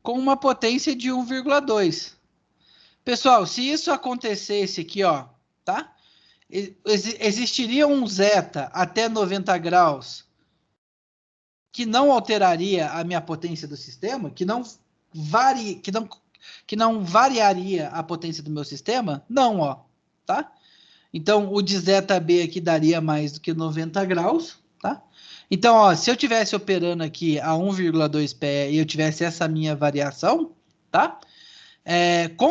com uma potência de 1,2. Pessoal, se isso acontecesse aqui, ó, tá? Existiria um zeta até 90 graus que não alteraria a minha potência do sistema, que não variaria a potência do meu sistema? Não, ó, tá? Então, o de zeta B aqui daria mais do que 90 graus, tá? Então, ó, se eu tivesse operando aqui a 1,2 pé e eu tivesse essa minha variação, tá?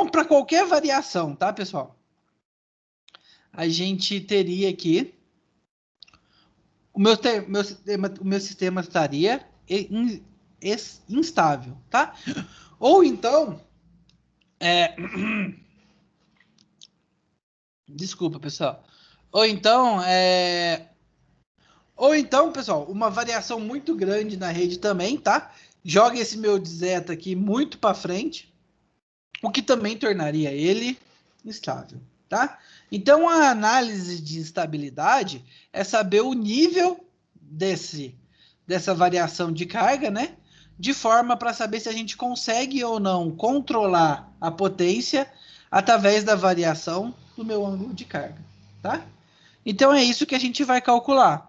Para qualquer variação, tá, pessoal? A gente teria aqui o meu sistema estaria instável, tá? Ou então, desculpa, pessoal. Ou então, pessoal, uma variação muito grande na rede também, tá? Joga esse meu zeta aqui muito para frente, o que também tornaria ele instável, tá? Então, a análise de instabilidade é saber o nível dessa variação de carga, né? De forma para saber se a gente consegue ou não controlar a potência através da variação do meu ângulo de carga, tá? Então, é isso que a gente vai calcular.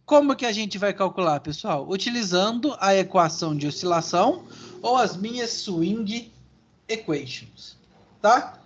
Como que a gente vai calcular, pessoal? Utilizando a equação de oscilação ou as minhas swing equations, tá?